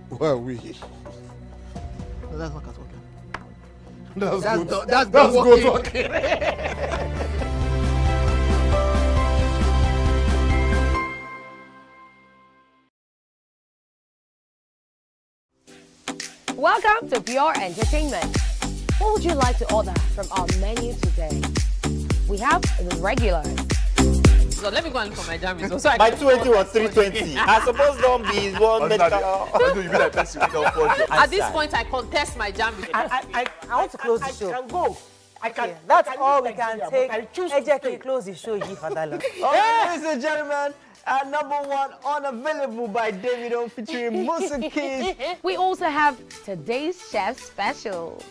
Where are we? No, that's not catwalking. That's good talking. Welcome to Pure Entertainment. What would you like to order from our menu today? We have the regulars. So let me go and look for my jammies. So My 280 was 320. I suppose don't be one medical. You be like person who don't forge. At this point, I contest my jammies. I want to close the show. I can go. I can. That's all we can take. Ejeki, close the show, G Fadala. Ladies and gentlemen, number one, Unavailable by Davido featuring Musa Keys. We also have today's chef special.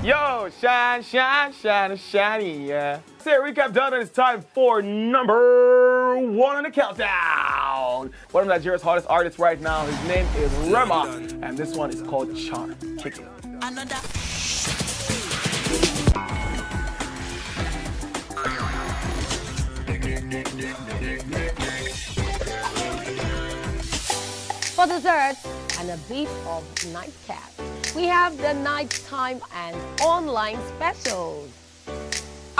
Yo, shiny, yeah. So recap done, and it's time for number one on the countdown. One of Nigeria's hottest artists right now, his name is Rema, and this one is called Charm. Kick it. Another. For dessert and a bit of nightcap, we have the nighttime and online specials.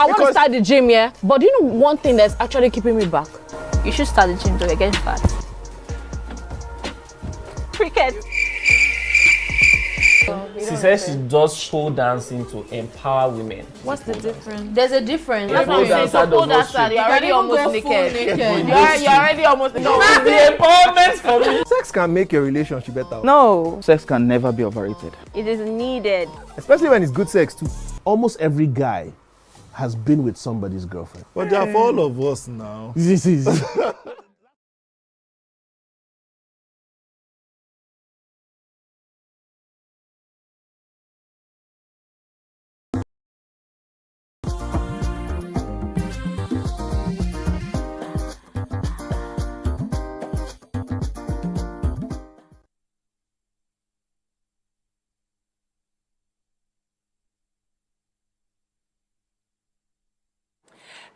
I want to start the gym, yeah? But do you know one thing that's actually keeping me back? You should start the gym to get fat. Cricket. She says she does pole dancing to empower women. What's the difference? There's a difference. That's what I'm saying. So pole dancer, you're already almost naked. You're already almost naked. No, it's the empowerment for me. Sex can make a relationship better. No. Sex can never be overrated. It is needed. Especially when it's good sex too. Almost every guy has been with somebody's girlfriend. But they are for all of us now. This is.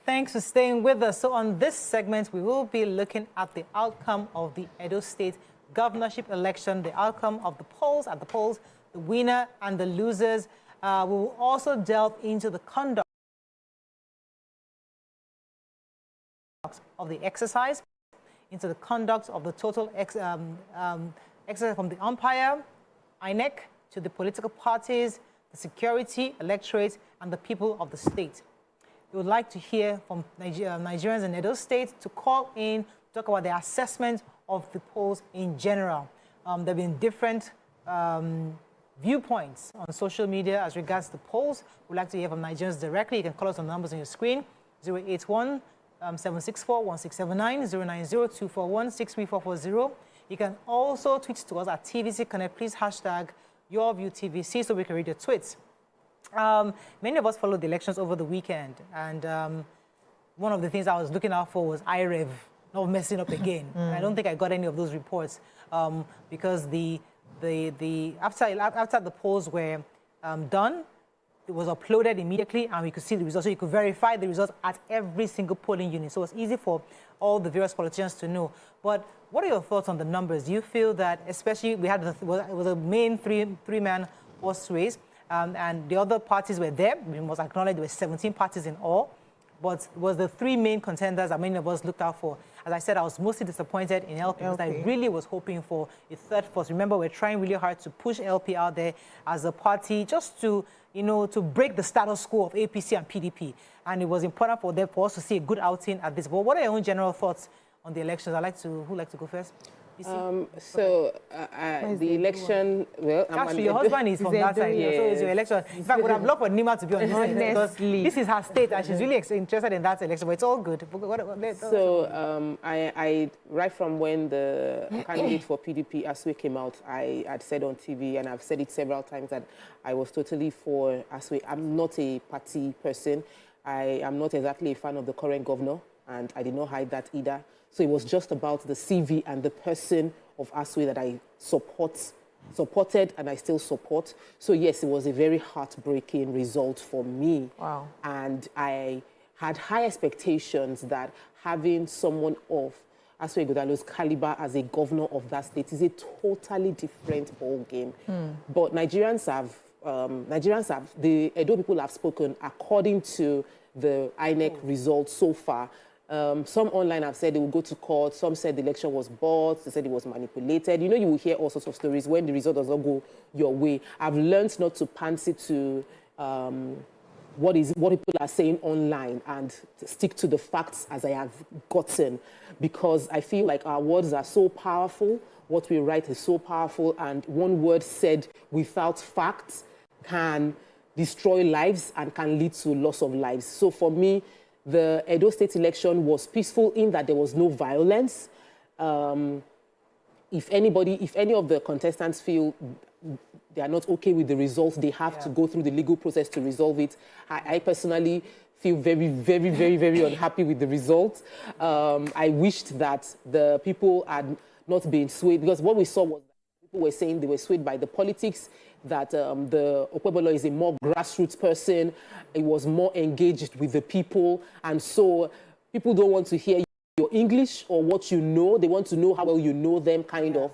Thanks for staying with us. So on this segment, we will be looking at the outcome of the Edo State governorship election, the outcome of the polls, the winner and the losers. We will also delve into the conduct of the exercise, into the conduct of the total exercise from the umpire, INEC, to the political parties, the security, electorate, and the people of the state. We would like to hear from Nigerians in Edo State to call in, talk about their assessment of the polls in general. There have been different viewpoints on social media as regards the polls. We'd like to hear from Nigerians directly. You can call us on numbers on your screen, 081-764-1679, 090-241-63440. You can also tweet to us at TVC Connect. Please hashtag YourViewTVC so we can read your tweets. Many of us followed the elections over the weekend, and one of the things I was looking out for was IREV not messing up again. I don't think I got any of those reports because after the polls were done, it was uploaded immediately, and we could see the results. So you could verify the results at every single polling unit. So it's easy for all the various politicians to know. But what are your thoughts on the numbers? Do you feel that, especially, we had it was a main three-man horse race, and the other parties were there. We must acknowledge there were 17 parties in all. But was the three main contenders that many of us looked out for? As I said, I was mostly disappointed in LP because I really was hoping for a third force. Remember, we're trying really hard to push LP out there as a party just to, you know, to break the status quo of APC and PDP. And it was important for us to see a good outing at this. But what are your own general thoughts on the elections? Who'd like to go first? The election, well, actually, your husband is from that side, so it's your election. In fact, I would have loved for Nima to be on this side because this is her state and she's really interested in that election, but it's all good. I right from when the candidate for PDP, Aswe, came out, I had said on TV, and I've said it several times, that I was totally for Aswe. I'm not a party person. I am not exactly a fan of the current governor, and I did not hide that either. So it was just about the CV and the person of Aswe that I supported, and I still support. So yes, it was a very heartbreaking result for me. Wow. And I had high expectations that having someone of Aswe Ighodalo's caliber as a governor of that state is a totally different ball game. But Nigerians have, the Edo people have spoken according to the INEC results so far. Some online have said they will go to court. Some said the election was bought. They said it was manipulated. You know, you will hear all sorts of stories when the result does not go your way. I've learned not to fancy to what people are saying online and stick to the facts as I have gotten, because I feel like our words are so powerful. What we write is so powerful, and one word said without facts can destroy lives and can lead to loss of lives. So for me, the Edo State election was peaceful in that there was no violence. If any of the contestants feel they are not okay with the results, they have to go through the legal process to resolve it. I personally feel very, very, very, very unhappy with the results. I wished that the people had not been swayed, because what we saw was people were saying they were swayed by the politics, that the Okpebholo is a more grassroots person. It was more engaged with the people. And so people don't want to hear your English or what you know. They want to know how well you know them, kind of.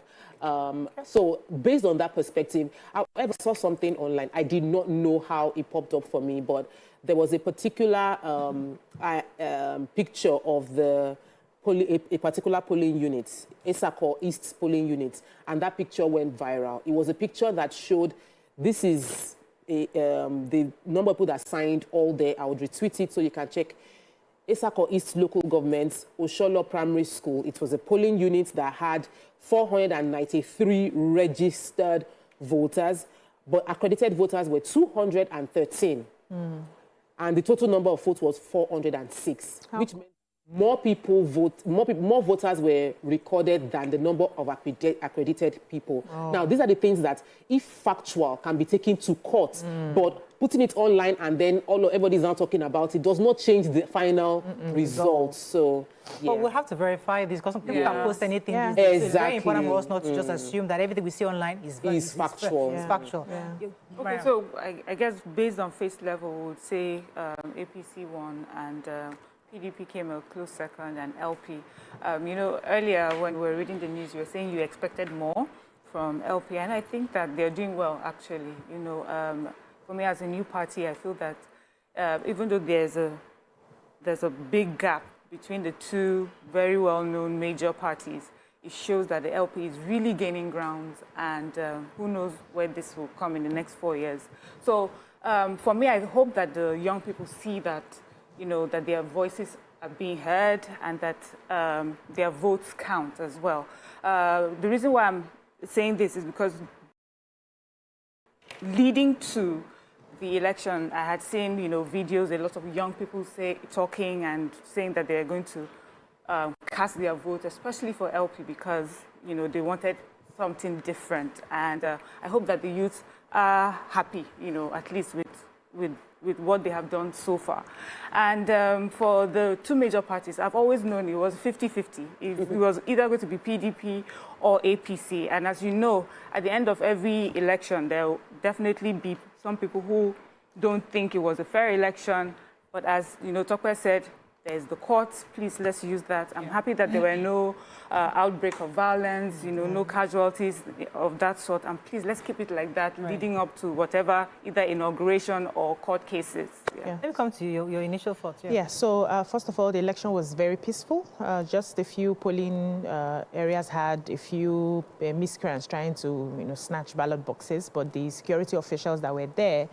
So based on that perspective, I saw something online. I did not know how it popped up for me, but there was a particular picture of a particular polling unit, Esako East polling unit, and that picture went viral. It was a picture that showed this is the number of people that signed all day. I would retweet it so you can check. Esako East local government, Osholo Primary School. It was a polling unit that had 493 registered voters, but accredited voters were 213. And the total number of votes was 406, which meant more voters were recorded than the number of accredited people. Now, these are the things that, if factual, can be taken to court, but putting it online and then everybody's now talking about it does not change the final results. So, yeah. But we'll have to verify this, because some people can post anything. Exactly. So it's very important for us not to just assume that everything we see online is factual. It's factual. Okay, so I guess based on face level, we would say APC won and PDP came a close second, and LP. You know, earlier when we were reading the news, you were saying you expected more from LP, and I think that they're doing well, actually. You know, for me as a new party, I feel that even though there's a big gap between the two very well-known major parties, it shows that the LP is really gaining ground, and who knows where this will come in the next 4 years. So for me, I hope that the young people see that, you know, that their voices are being heard and that their votes count as well. The reason why I'm saying this is because leading to the election, I had seen, you know, videos, a lot of young people talking and saying that they're going to cast their vote, especially for LP, because, you know, they wanted something different. And I hope that the youth are happy, you know, at least with what they have done so far. And for the two major parties, I've always known it was 50-50. It was either going to be PDP or APC. And as you know, at the end of every election, there will definitely be some people who don't think it was a fair election. But as Tokwe said, there's the courts. Please, let's use that. I'm happy that there were no outbreak of violence, no casualties of that sort. And please, let's keep it like that, leading up to whatever, either inauguration or court cases. Let me come to your initial thoughts. So first of all, the election was very peaceful. Just a few polling areas had a few miscreants trying to, snatch ballot boxes, but the security officials that were there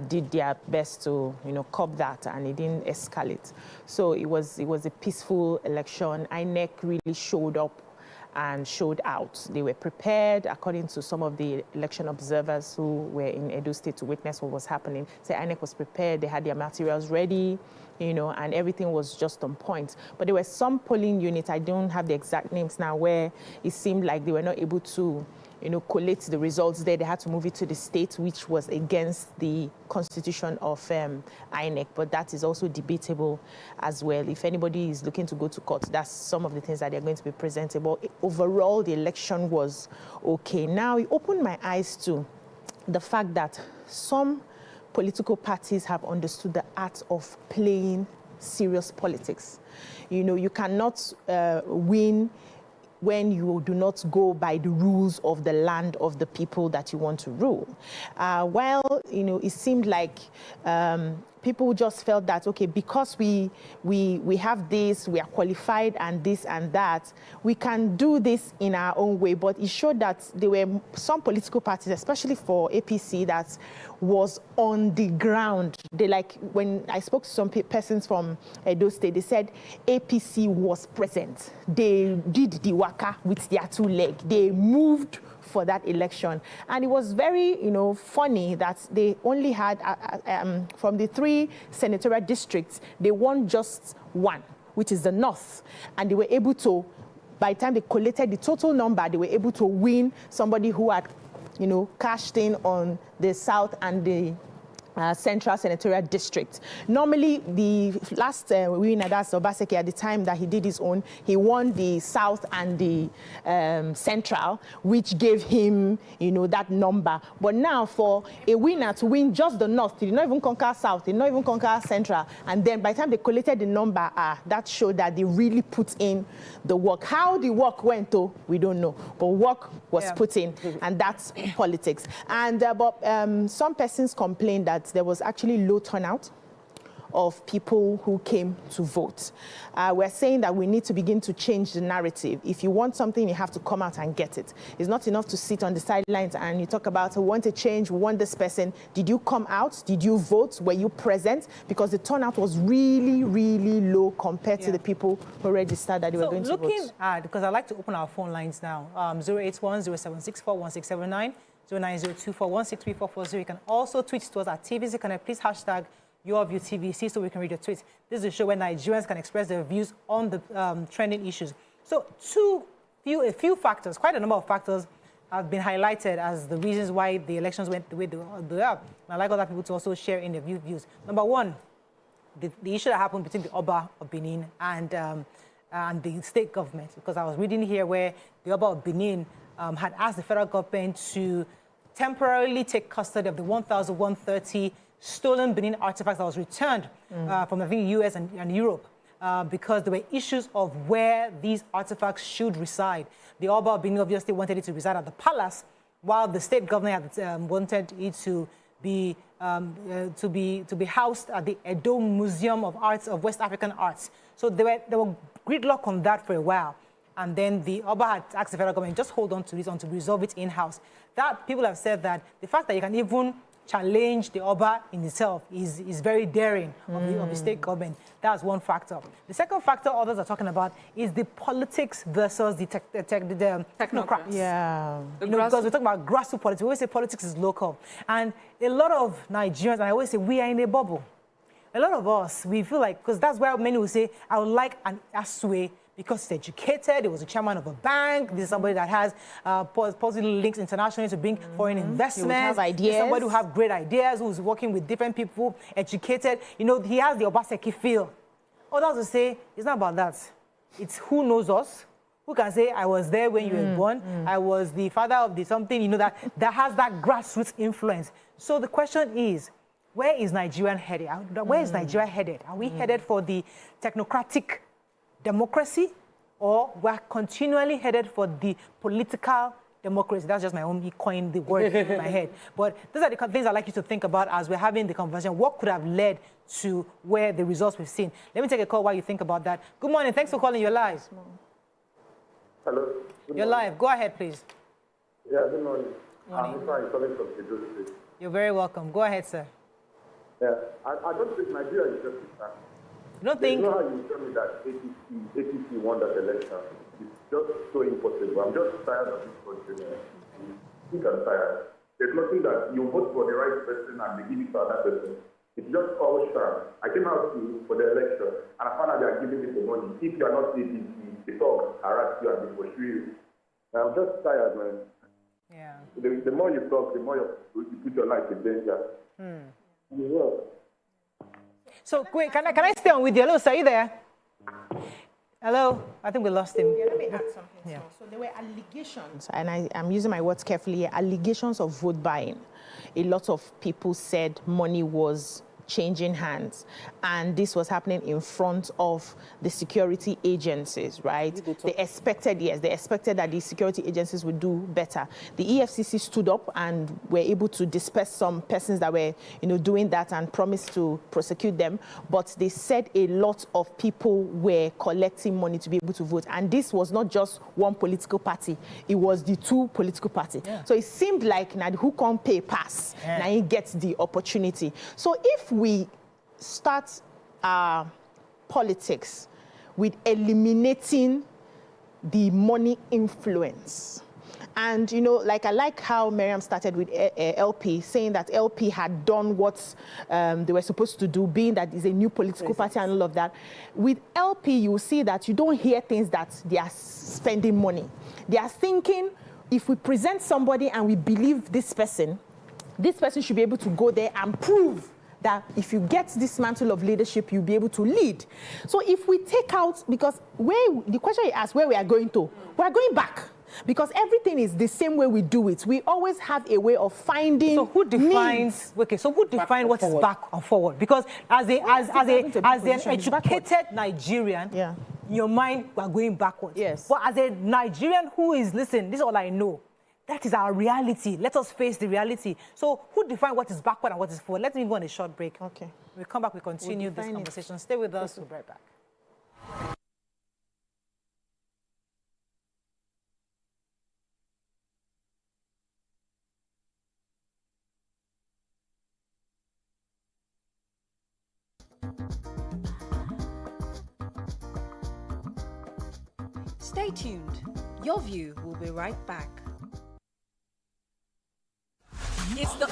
did their best to, curb that, and it didn't escalate. So it was a peaceful election. INEC really showed up and showed out. They were prepared, according to some of the election observers who were in Edo State to witness what was happening. So INEC was prepared, they had their materials ready, and everything was just on point. But there were some polling units, I don't have the exact names now, where it seemed like they were not able to collate the results there. They had to move it to the state, which was against the constitution of INEC. But that is also debatable as well. If anybody is looking to go to court, that's some of the things that they're going to be presentable. Overall, the election was okay. Now, it opened my eyes to the fact that some political parties have understood the art of playing serious politics. You cannot win when you do not go by the rules of the land of the people that you want to rule. While, it seemed like people just felt that, okay, because we have this, we are qualified and this and that, we can do this in our own way. But it showed that there were some political parties, especially for APC, that was on the ground. When I spoke to some persons from Edo State, they said APC was present. They did the waka with their two legs. They moved for that election. And it was very, funny that they only had, from the 3 senatorial districts, they won just 1, which is the North. And they were able to, by the time they collated the total number, they were able to win somebody who had, cashed in on the South and the Central Senatorial District. Normally, the last winner, that's Obaseki, at the time that he did his own, he won the South and the Central, which gave him, that number. But now, for a winner to win just the North, he did not even conquer South, he did not even conquer Central. And then by the time they collated the number, that showed that they really put in the work. How the work went, though, we don't know. But work was put in, and that's politics. And some persons complained that there was actually low turnout of people who came to vote. We're saying that we need to begin to change the narrative. If you want something, you have to come out and get it. It's not enough to sit on the sidelines and you talk about, we want a change, we want this person. Did you come out? Did you vote? Were you present? Because the turnout was really, really low compared to the people who registered that they were going to vote. So looking at, because I'd like to open our phone lines now, 081-0764-1679, 09024163440. You can also tweet to us at TVC Connect. Please hashtag YourViewTVC so we can read your tweets. This is a show where Nigerians can express their views on the trending issues. So a few factors, quite a number of factors have been highlighted as the reasons why the elections went the way they are. I'd like other people to also share in their views. Number one, the issue that happened between the Oba of Benin and the state government, because I was reading here where the Oba of Benin had asked the federal government to temporarily take custody of the 1,130 stolen Benin artifacts that was returned from, I think, US and Europe because there were issues of where these artifacts should reside. The Oba of Benin obviously wanted it to reside at the palace, while the state government had wanted it to be housed at the Edo Museum of Arts of West African Arts. So there were gridlock on that for a while. And then the Oba had asked the federal government, just hold on to this until we resolve it in-house. That people have said that the fact that you can even challenge the Oba in itself is very daring of the state government. That's one factor. The second factor others are talking about is the politics versus the technocrats. Yeah. Because we're talking about grassroots politics. We always say politics is local. And a lot of Nigerians, and I always say, we are in a bubble. A lot of us, we feel like, because that's where many will say, I would like an Asue because he's educated, he was a chairman of a bank, this is somebody that has positive links internationally to bring foreign investments. He's somebody who has great ideas, who's working with different people, educated. He has the Obaseki feel. Others will say, it's not about that. It's who knows us, who can say, I was there when you were born, I was the father of the something, that has that grassroots influence. So the question is, where is Nigeria headed? Where is Nigeria headed? Are we headed for the technocratic democracy, or we're continually headed for the political democracy? That's just my own coin, the word in my head. But those are the things I'd like you to think about as we're having the conversation. What could have led to where the results we've seen? Let me take a call while you think about that. Good morning. Thanks for calling. You're live. Hello. You're live. Go ahead, please. Yeah, good morning. Morning. I'm calling from Kidul State. You're very welcome. Go ahead, sir. Yeah, I don't think Nigeria is just that. You don't think? You know how you tell me that APC won that election? It's just so impossible. I'm just tired of this country. I think I'm tired. There's nothing that you vote for the right person and they give it to another person. It's just all sham. I came out for the election and I found out they are giving me the money. If you are not APC, they talk, harass you and they pursue you. I'm just tired, man. Yeah. The more you talk, the more you put your life in danger. Yeah. So, wait, can I stay on with you? Hello, sir, are you there? Hello? I think we lost him. Yeah, let me add something. Yeah. So there were allegations, and I'm using my words carefully here, allegations of vote buying. A lot of people said money was changing hands, and this was happening in front of the security agencies, right? They expected that the security agencies would do better. The EFCC stood up and were able to disperse some persons that were, doing that and promised to prosecute them. But they said a lot of people were collecting money to be able to vote, and this was not just one political party; it was the two political parties. Yeah. So it seemed like now who can't pay pass, now he gets the opportunity. So if we start politics with eliminating the money influence, and I like how Miriam started with LP, saying that LP had done what they were supposed to do, being that it's a new political party and all of that. With LP, you will see that you don't hear things that they are spending money. They are thinking, if we present somebody and we believe this person should be able to go there and prove that if you get this mantle of leadership, you'll be able to lead. So if we take out, because the question you asked, where we are going to, we are going back. Because everything is the same way we do it. We always have a way of finding. So who defines? Okay, so who defines what is back or forward? Because as an educated Nigerian, in your mind, we are going backwards. Yes. But as a Nigerian who is, listen, this is all I know. That is our reality. Let us face the reality. So who defines what is backward and what is forward? Let me go on a short break. Okay. We'll come back, we continue this conversation. Stay with us. We'll be right back. Stay tuned. Your View will be right back. It's the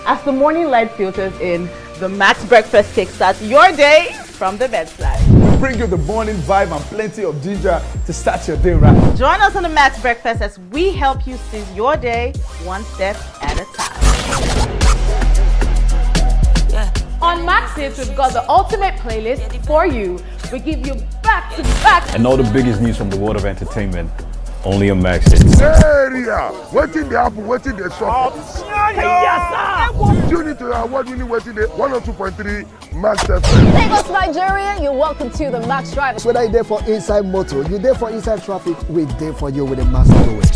As the morning light filters in, the Max Breakfast kickstarts your day from the bedside. We bring you the morning vibe and plenty of ginger to start your day right. Join us on the Max Breakfast as we help you seize your day one step at a time. On Max Hits, we've got the ultimate playlist for you. We give you back-to-back. And all the biggest news from the world of entertainment, only on Max Hits. Area! Waiting the apple, waiting the shop. Tune into our award-winning waiting the 102.3 Max FM. Lagos, Nigeria, you're welcome to the Max Drive. Whether you're there for inside motor, you're there for inside traffic, we're there for you with a Max Drive.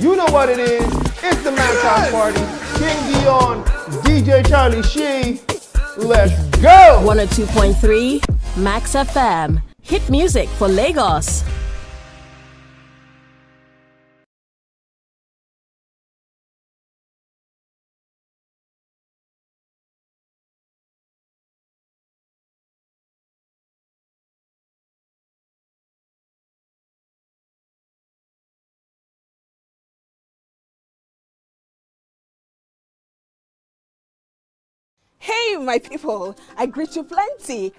You know what it is. It's the Max House Party. King Dion, DJ Charlie Shee. Let's go! 102.3 Max FM. Hit music for Lagos. Hey, my people, I greet you plenty.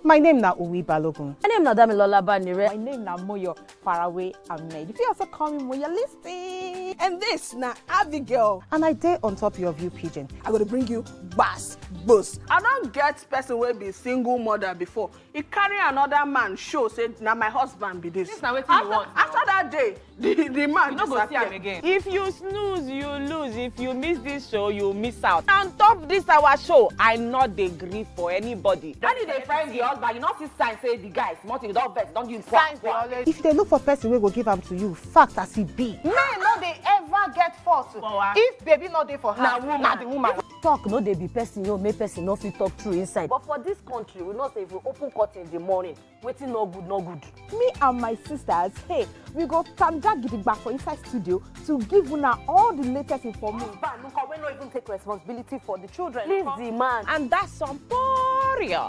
My name na Uwi Balogun. My name na Damilola Banire. My name na Moyo Faraway Ahmed. If you also call me Moyo, listen. And this na Abigail. And I dare on top of you, Pigeon. I'm going to bring you bass, boost. I don't get person will be single mother before. he carry another man show say na my husband be this. This na wetin you want. After that day, the man you no go see am again. If you snooze, you lose. If you miss this show, you miss out. On top this our show, I not dey gree for anybody. When you dey find the husband, you not see sign say the guy smart, you don't vex, don't give signs. If they look for person wey go give am to you, fact as e be. Men no dey ever get fault. If baby no dey for her, na the woman. Talk no dey be person you make person no fit talk true inside. But for this country, we know say if we open court in the morning, wetin no good, no good. Me and my sisters, hey, we go tanda gidigba for inside studio to give una all the latest information. But look, we no even take responsibility for the children. Leave the man. And that's some period.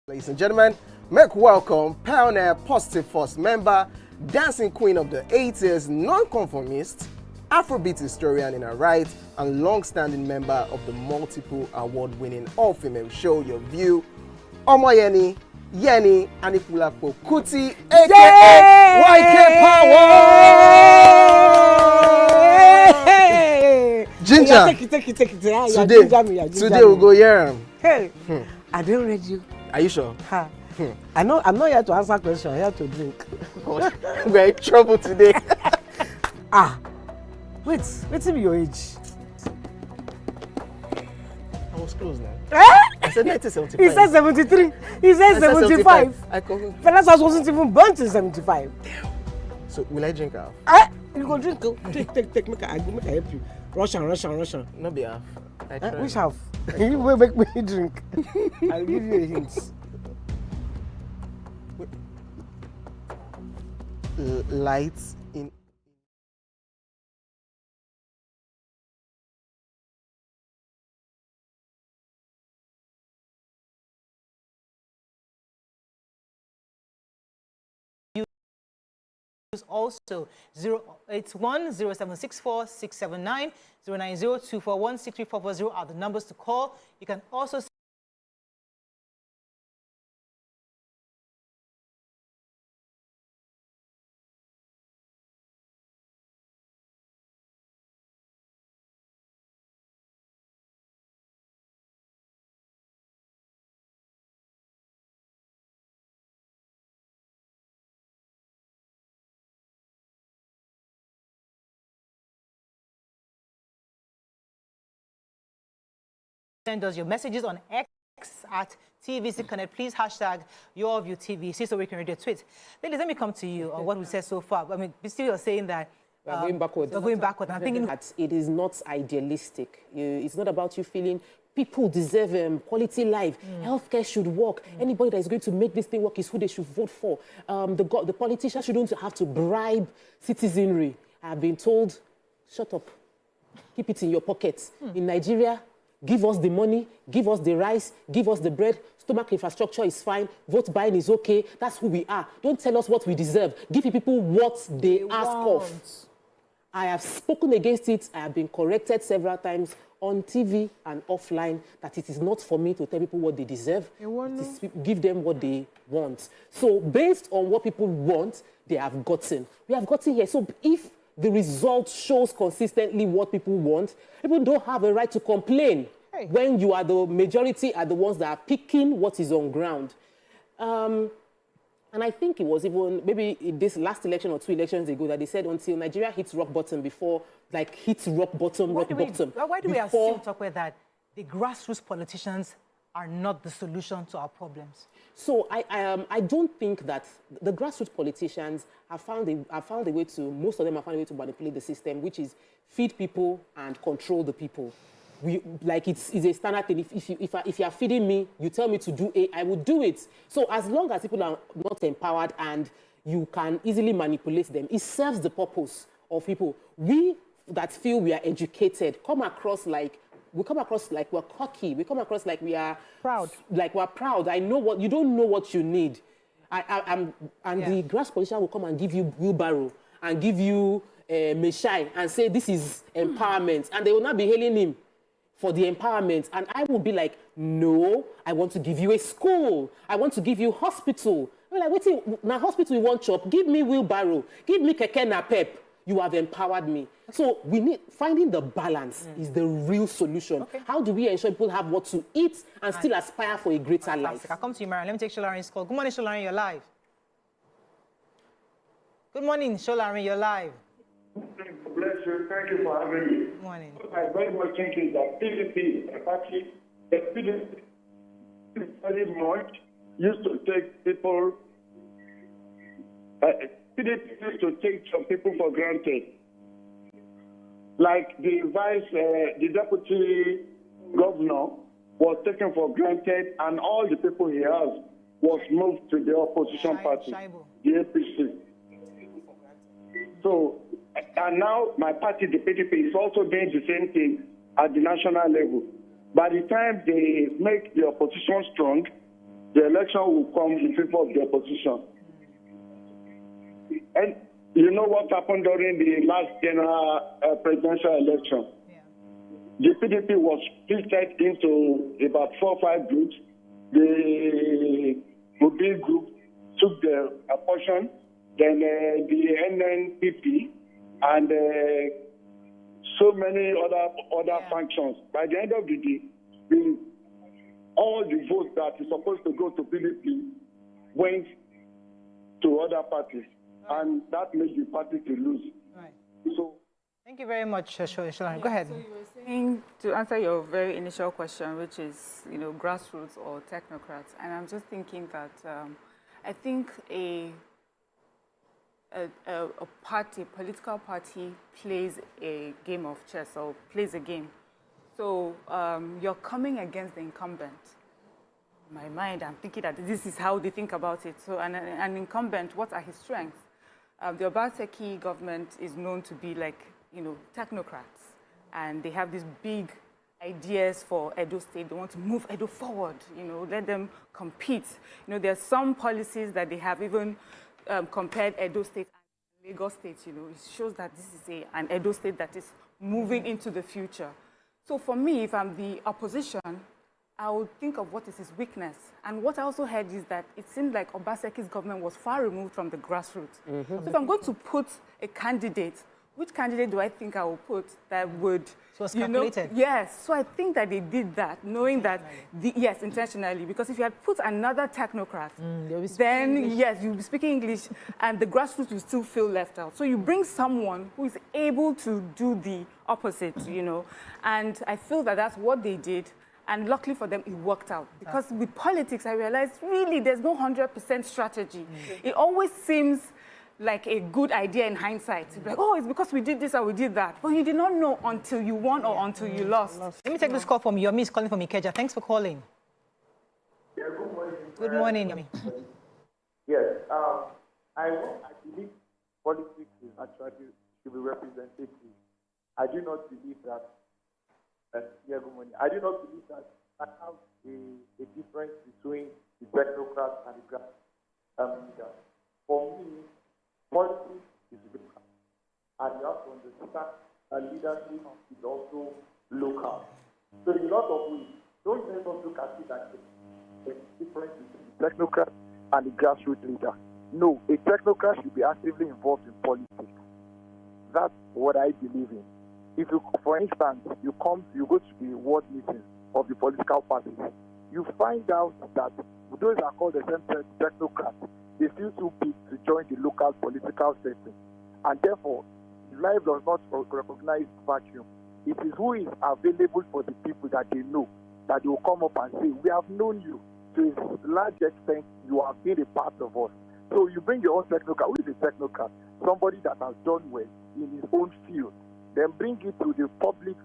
Ladies and gentlemen, make welcome pioneer Positive Force member, dancing queen of the 80s, non-conformist, Afrobeat historian in her right, and long-standing member of the multiple award-winning all-female show Your View, Omoyeni, Yeni, Anikulapo Kuti, aka YK Power! Ginger, today we'll go here. Hey, I don't read you. Are you sure? Ha. I'm not here to answer questions, I'm here to drink. We're in trouble today. Wait till your age. I was close now. I said 1975. He said 73. He said 75. Fellas wasn't even born till 75. So will I drink half? You go drink. Take. Make I help you. Russian. No be half. Which half? You will make me drink. I'll give you a hint. Lights in. Also 0810764 09024163440 are the numbers to call. You can also send us your messages on X at TVC Connect. Please hashtag YourViewTV so we can read your tweet. Ladies, let me come to you on what we said so far. I mean, still you're saying that we're going backwards. We're going backwards. I'm thinking that it is not idealistic. It's not about you feeling people deserve quality life. Healthcare should work. Anybody that is going to make this thing work is who they should vote for. The politicians shouldn't have to bribe citizenry. I've been told, shut up. Keep it in your pockets. In Nigeria, give us the money, give us the rice, give us the bread. Stomach infrastructure is fine. Vote buying is okay. That's who we are. Don't tell us what we deserve. Give people what they ask of. I have spoken against it. I have been corrected several times on TV and offline that it is not for me to tell people what they deserve. It is give them what they want. So based on what people want, they have gotten. We have gotten here. So if the result shows consistently what people want, people don't have a right to complain when you are the majority are the ones that are picking what is on ground. And I think it was even maybe in this last election or 2 elections ago that they said until Nigeria hits rock bottom before, like hits rock bottom. Why do we assume, Tokwe, that the grassroots politicians are not the solution to our problems? So I don't think that the grassroots politicians have found a way to, most of them have found a way to manipulate the system, which is feed people and control the people. It's a standard thing. If you are feeding me, you tell me to do A, I will do it. So as long as people are not empowered and you can easily manipulate them, it serves the purpose of people. We that feel we are educated come across like we're cocky. We come across like we are proud. Like we're proud. I know what you don't know what you need. the grass politician will come and give you wheelbarrow and give you meshai and say this is empowerment, and they will not be hailing him for the empowerment. And I will be like, no, I want to give you a school. I want to give you hospital. I'm like, wait, now hospital you want chop? Give me wheelbarrow. Give me keke na pep. You have empowered me. So we need, finding the balance is the real solution. Okay. How do we ensure people have what to eat and still aspire for a greater life? I'll come to you, Mariam. Let me take Sholarin's call. Good morning, Sholarin, you're live. Good morning, Sholarin, you're live. Bless you. Thank you for having me. Good morning. What I very much think is that PDP, a party, that PDP very much used to take people, PDP used to take some people for granted. Like the the deputy governor was taken for granted, and all the people he has was moved to the opposition party, the APC. So, and now my party, the PDP, is also doing the same thing at the national level. By the time they make the opposition strong, the election will come in favor of the opposition. And you know what happened during the last general presidential election? Yeah. The PDP was split into about 4 or 5 groups. The Mobile group took the portion, then the NNPP, and so many other functions. By the end of the day, all the votes that is supposed to go to PDP went to other parties. And that made the party to lose. Right. So, thank you very much, Sholarin. Go ahead. So you were saying, to answer your very initial question, which is, grassroots or technocrats, and I'm just thinking that I think a political party plays a game of chess or plays a game. So you're coming against the incumbent. In my mind, I'm thinking that this is how they think about it. So an incumbent, what are his strengths? The Obaseki government is known to be like, technocrats. And they have these big ideas for Edo State. They want to move Edo forward, let them compete. There are some policies that they have even compared Edo State and Lagos State, It shows that this is an Edo State that is moving into the future. So for me, if I'm the opposition, I would think of what is his weakness. And what I also heard is that it seemed like Obaseki's government was far removed from the grassroots. Mm-hmm. So if I'm going to put a candidate, which candidate do I think I will put that would... So it's calculated. Yes. So I think that they did that, knowing that... Yes, intentionally. Because if you had put another technocrat, then, yes, you'll be speaking English, and the grassroots will still feel left out. So you bring someone who is able to do the opposite, And I feel that that's what they did. And luckily for them, it worked out. Because with politics, I realized, really, there's no 100% strategy. It always seems like a good idea in hindsight. Like, oh, it's because we did this or we did that. But you did not know until you won or until you lost. Let me take this call from Yomi. Is calling from Ikeja. Thanks for calling. Yeah, good morning. Good morning, Yomi. Yes, I believe politics is actually should be representative. I do not believe that. Yeah, good morning. I do not believe that I have a difference between the technocrats and the grass leaders. For me, politics is local. And you have to understand that leadership is also local. So in a lot of ways, don't let us look at it as a difference between the technocrat and the grassroots leader. No, a technocrat should be actively involved in politics. That's what I believe in. If you, for instance, you go to the ward meetings of the political parties, you find out that those are called the technocrats. They feel too big to join the local political setting, and therefore, life does not recognize vacuum. It is who is available for the people that they know, that they will come up and say, we have known you. To a large extent, you have been a part of us. So you bring your own technocrat. Who is a technocrat? Somebody that has done well in his own field. Then bring it to the public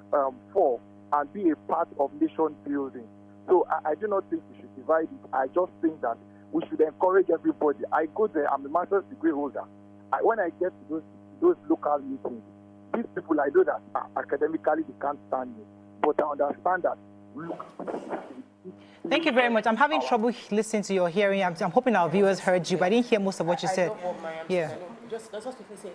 forum and be a part of nation building. So I do not think we should divide it. I just think that we should encourage everybody. I go there, I'm a master's degree holder. When I get to those local meetings, these people, I know that academically they can't stand me, but I understand that, look, Thank you very much. I'm having trouble listening to your hearing. I'm hoping our viewers heard you, but I didn't hear most of what you said. Just quickly say,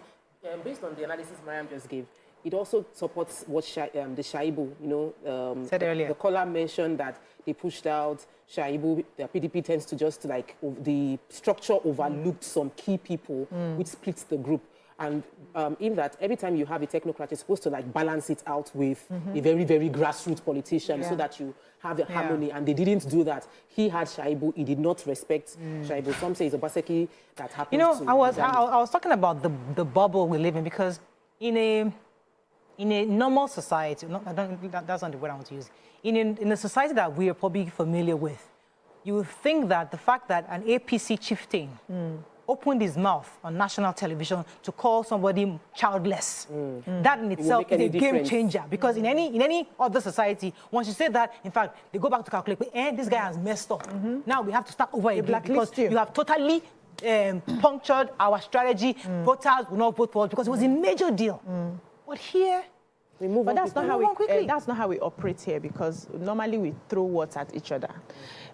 based on the analysis Mariam just gave, it also supports what the Shaibu, said earlier. The caller mentioned that they pushed out Shaibu. The PDP tends to just the structure overlooked some key people, which splits the group. And in that, every time you have a technocrat, you're supposed to balance it out with a very, very grassroots politician so that you have a harmony. And they didn't do that. He had Shaibu. He did not respect Shaibu. Some say it's Obaseki that happened. I was talking about the bubble we live in, because in a normal society, that's not the word I want to use. In a society that we are probably familiar with, you would think that the fact that an APC chieftain opened his mouth on national television to call somebody childless, that in itself is a game changer. Because in any other society, once you say that, in fact, they go back to calculate, this guy has messed up. Now we have to start over again because you have totally punctured our strategy. Voters will not vote for us because it was a major deal. But here, but that's not how we operate here, because normally we throw words at each other.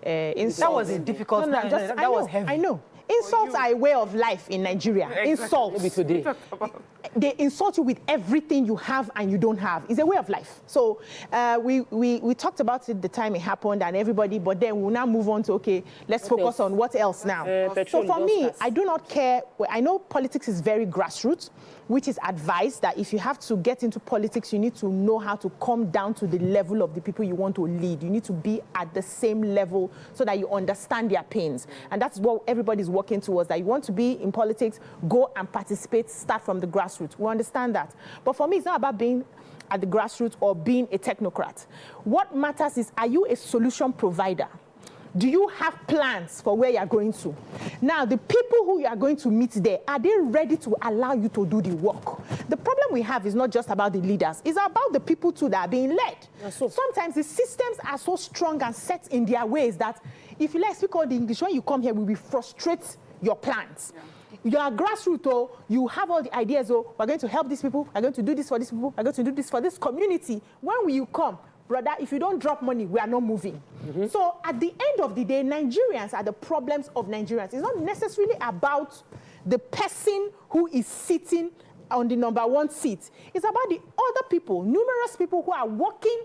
That was a difficult. That was heavy. I know. Insults are a way of life in Nigeria. Exactly. Insults. Maybe today. They insult you with everything you have and you don't have. It's a way of life. So we talked about it the time it happened and everybody, but then we'll now move on to, okay, let's focus on what else now. So for me, I do not care. Well, I know politics is very grassroots, which is advised that if you have to get into politics, you need to know how to come down to the level of the people you want to lead. You need to be at the same level so that you understand their pains. And that's what everybody's working towards, that you want to be in politics, go and participate, start from the grassroots. We understand that. But for me, it's not about being at the grassroots or being a technocrat. What matters is, are you a solution provider? Do you have plans for where you're going to? Now, the people who you are going to meet there, are they ready to allow you to do the work? The problem we have is not just about the leaders. It's about the people, too, that are being led. Sometimes the systems are so strong and set in their ways that if you speak all the English, when you come here, we will frustrate your plans. You are grassroots, you have all the ideas, we're going to help these people, we're going to do this for these people, we're going to do this for this community. When will you come? Brother, if you don't drop money, we are not moving. So at the end of the day, Nigerians are the problems of Nigerians. It's not necessarily about the person who is sitting on the #1 seat. It's about the other people, numerous people who are working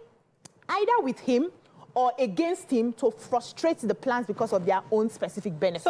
either with him or against him to frustrate the plans because of their own specific benefits.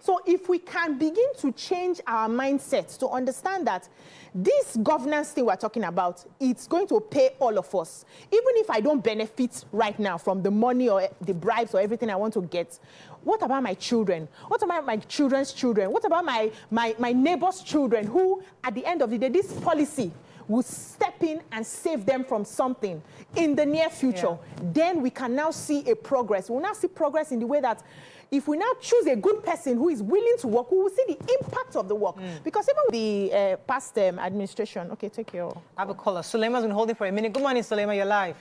So if we can begin to change our mindsets to understand that this governance thing we're talking about, it's going to pay all of us. Even if I don't benefit right now from the money or the bribes or everything I want to get, what about my children? What about my children's children? What about my neighbor's children who, at the end of the day, this policy will step in and save them from something in the near future? Then we can now see a progress. We'll now see progress in the way that if we now choose a good person who is willing to work, we will see the impact of the work. Because even the past administration, okay, take your... I have a caller. Sulaiman's been holding for a minute. Good morning, Sulaiman, you're live.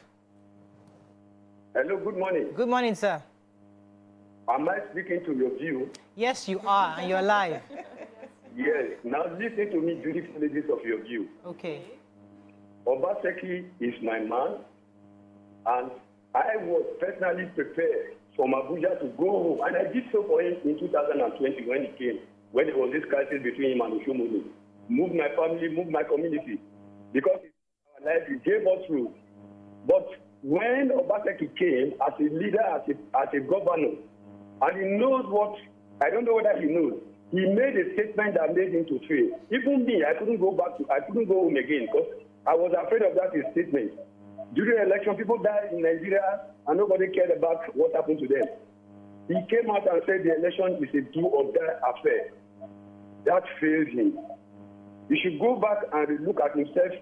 Hello, good morning. Good morning, sir. Am I speaking to your view? Yes, you are, and you're live. Yes. Now listen to me, beautiful ladies of your view. Okay. Obaseki is my man, and I was personally prepared from Abuja to go home, and I did so for him in 2020 when he came, when there was this crisis between him and Oshomole. Move my family, move my community, because it's our life, he gave us through. But when Obaseki came as a leader, as a governor, and he knows what, I don't know whether he knows, he made a statement that made him to fail. Even me, I couldn't go home again because I was afraid of that statement. During the election, people died in Nigeria and nobody cared about what happened to them. He came out and said the election is a do or die affair. That failed him. He should go back and look at himself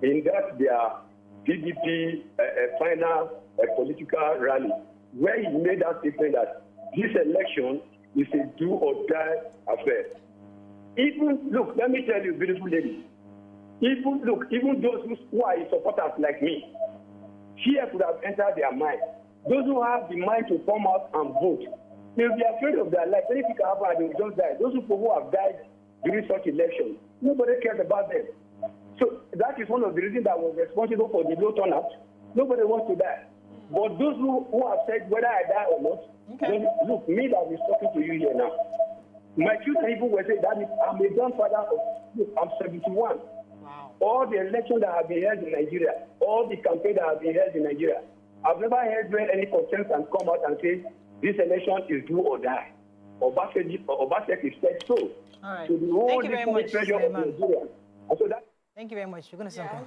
in that their PDP final political rally, where he made that statement that this election is a do or die affair. Even, look, let me tell you, beautiful lady, even those who are supporters like me, fear could have entered their mind. Those who have the mind to come out and vote, they'll be afraid of their life. Anything can happen and they'll just die. Those people who have died during such elections, nobody cares about them. So that is one of the reasons that was responsible for the low turnout. Nobody wants to die. But For those who have said whether I die or not, then look, me that is talking to you here now. My children even were saying, Daddy, I'm a grandfather of, look, I'm 71. Wow. All the elections that have been held in Nigeria, all the campaigns that have been held in Nigeria, I've never heard where any contestant come out and say, this election is do or die. Obaseki said so. All right. To the whole Thank you very much, treasure of Nigeria. And so that. Thank you very much. You're going to say something.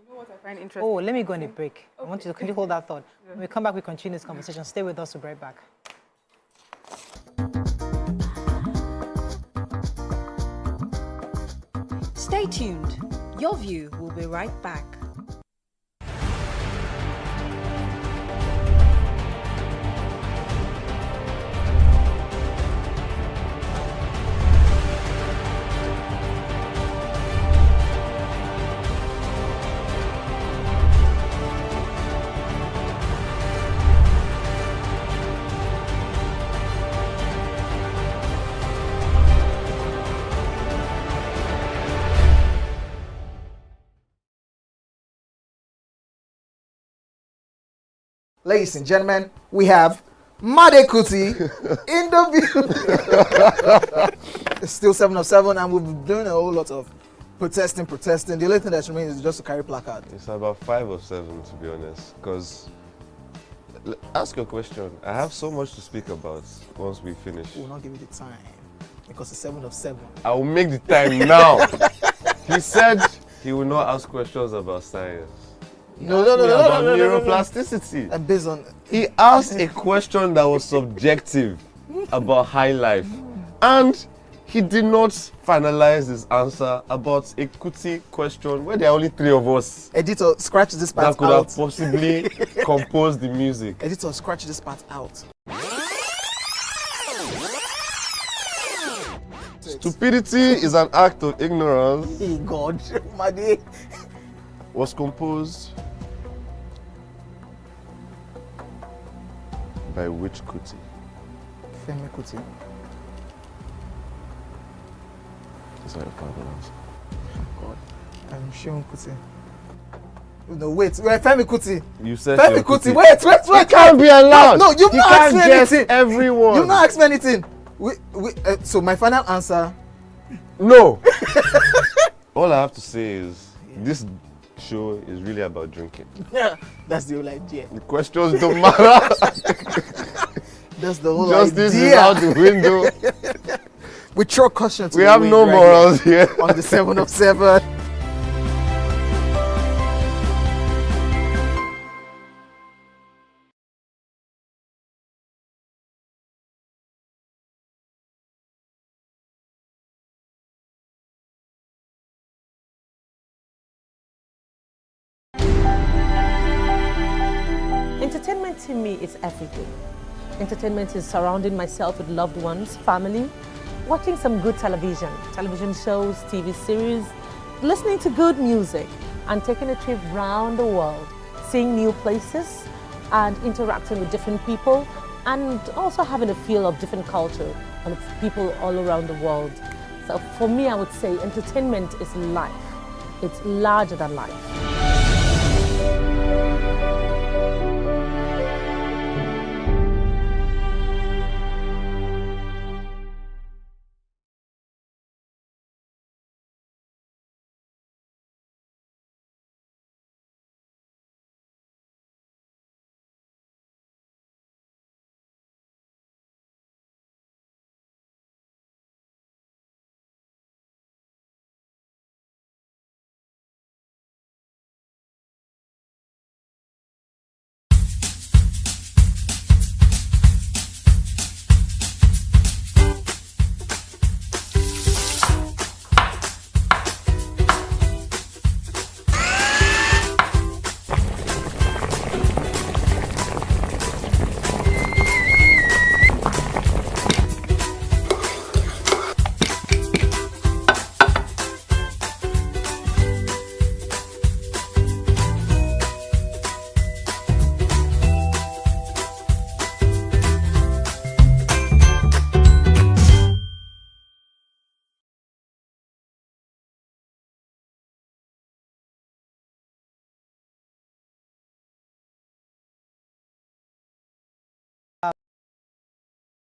You know what I find interesting? Oh, let me go on a break. I want you to, can you hold that thought? When we come back, we continue this conversation. Stay with us. We'll be right back. Stay tuned. Your View will be right back. Ladies and gentlemen, we have Made Kuti in the view. It's still 7 of 7, and we've been doing a whole lot of protesting. The only thing that remains is just to carry placard. It's about 5 of 7, to be honest, because ask your question. I have so much to speak about once we finish. We'll not give you the time because it's 7 of 7. I will make the time now. He said he will not ask questions about science. No, neuroplasticity. And based on he asked a question that was subjective about high life, and he did not finalize his answer about a Kuti question where there are only 3 of us. Editor, scratch this part out. That could have possibly composed the music. Editor, scratch this part out. Stupidity is an act of ignorance. Hey God, Made. Was composed by which Kuti? Femi Kuti. Is that your final answer? God, I'm Seun Kuti. No, wait, Femi Kuti. You said Femi Kuti. Wait. You can't be allowed. No, you've not asked me anything. Everyone. You've not asked me anything. So my final answer. No. All I have to say is this show is really about drinking. Yeah, that's the whole idea. The questions don't matter. That's the whole Justice idea. is out the window. We throw caution to we the have wind no right morals here. On the 7 of 7. Entertainment to me is everything. Entertainment is surrounding myself with loved ones, family, watching some good television shows, TV series, listening to good music, and taking a trip around the world, seeing new places and interacting with different people, and also having a feel of different culture and people all around the world. So for me, I would say entertainment is life. It's larger than life.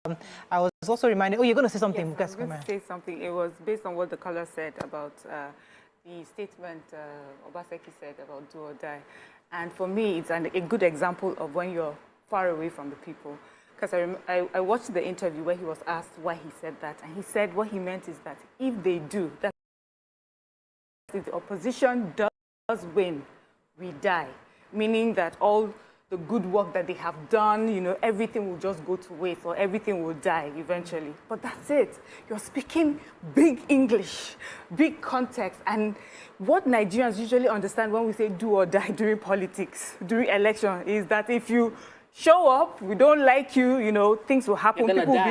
I was also reminded, oh, you're going to say something. Yes, I was going to say something. It was based on what the caller said about the statement Obaseki said about do or die. And for me, it's a good example of when you're far away from the people. Because I watched the interview where he was asked why he said that. And he said what he meant is that if they do, that if the opposition does win, we die. Meaning that all the good work that they have done, you know, everything will just go to waste or everything will die eventually. But that's it. You're speaking big English, big context. And what Nigerians usually understand when we say do or die during politics, during election, is that if you show up, we don't like you, you know, things will happen.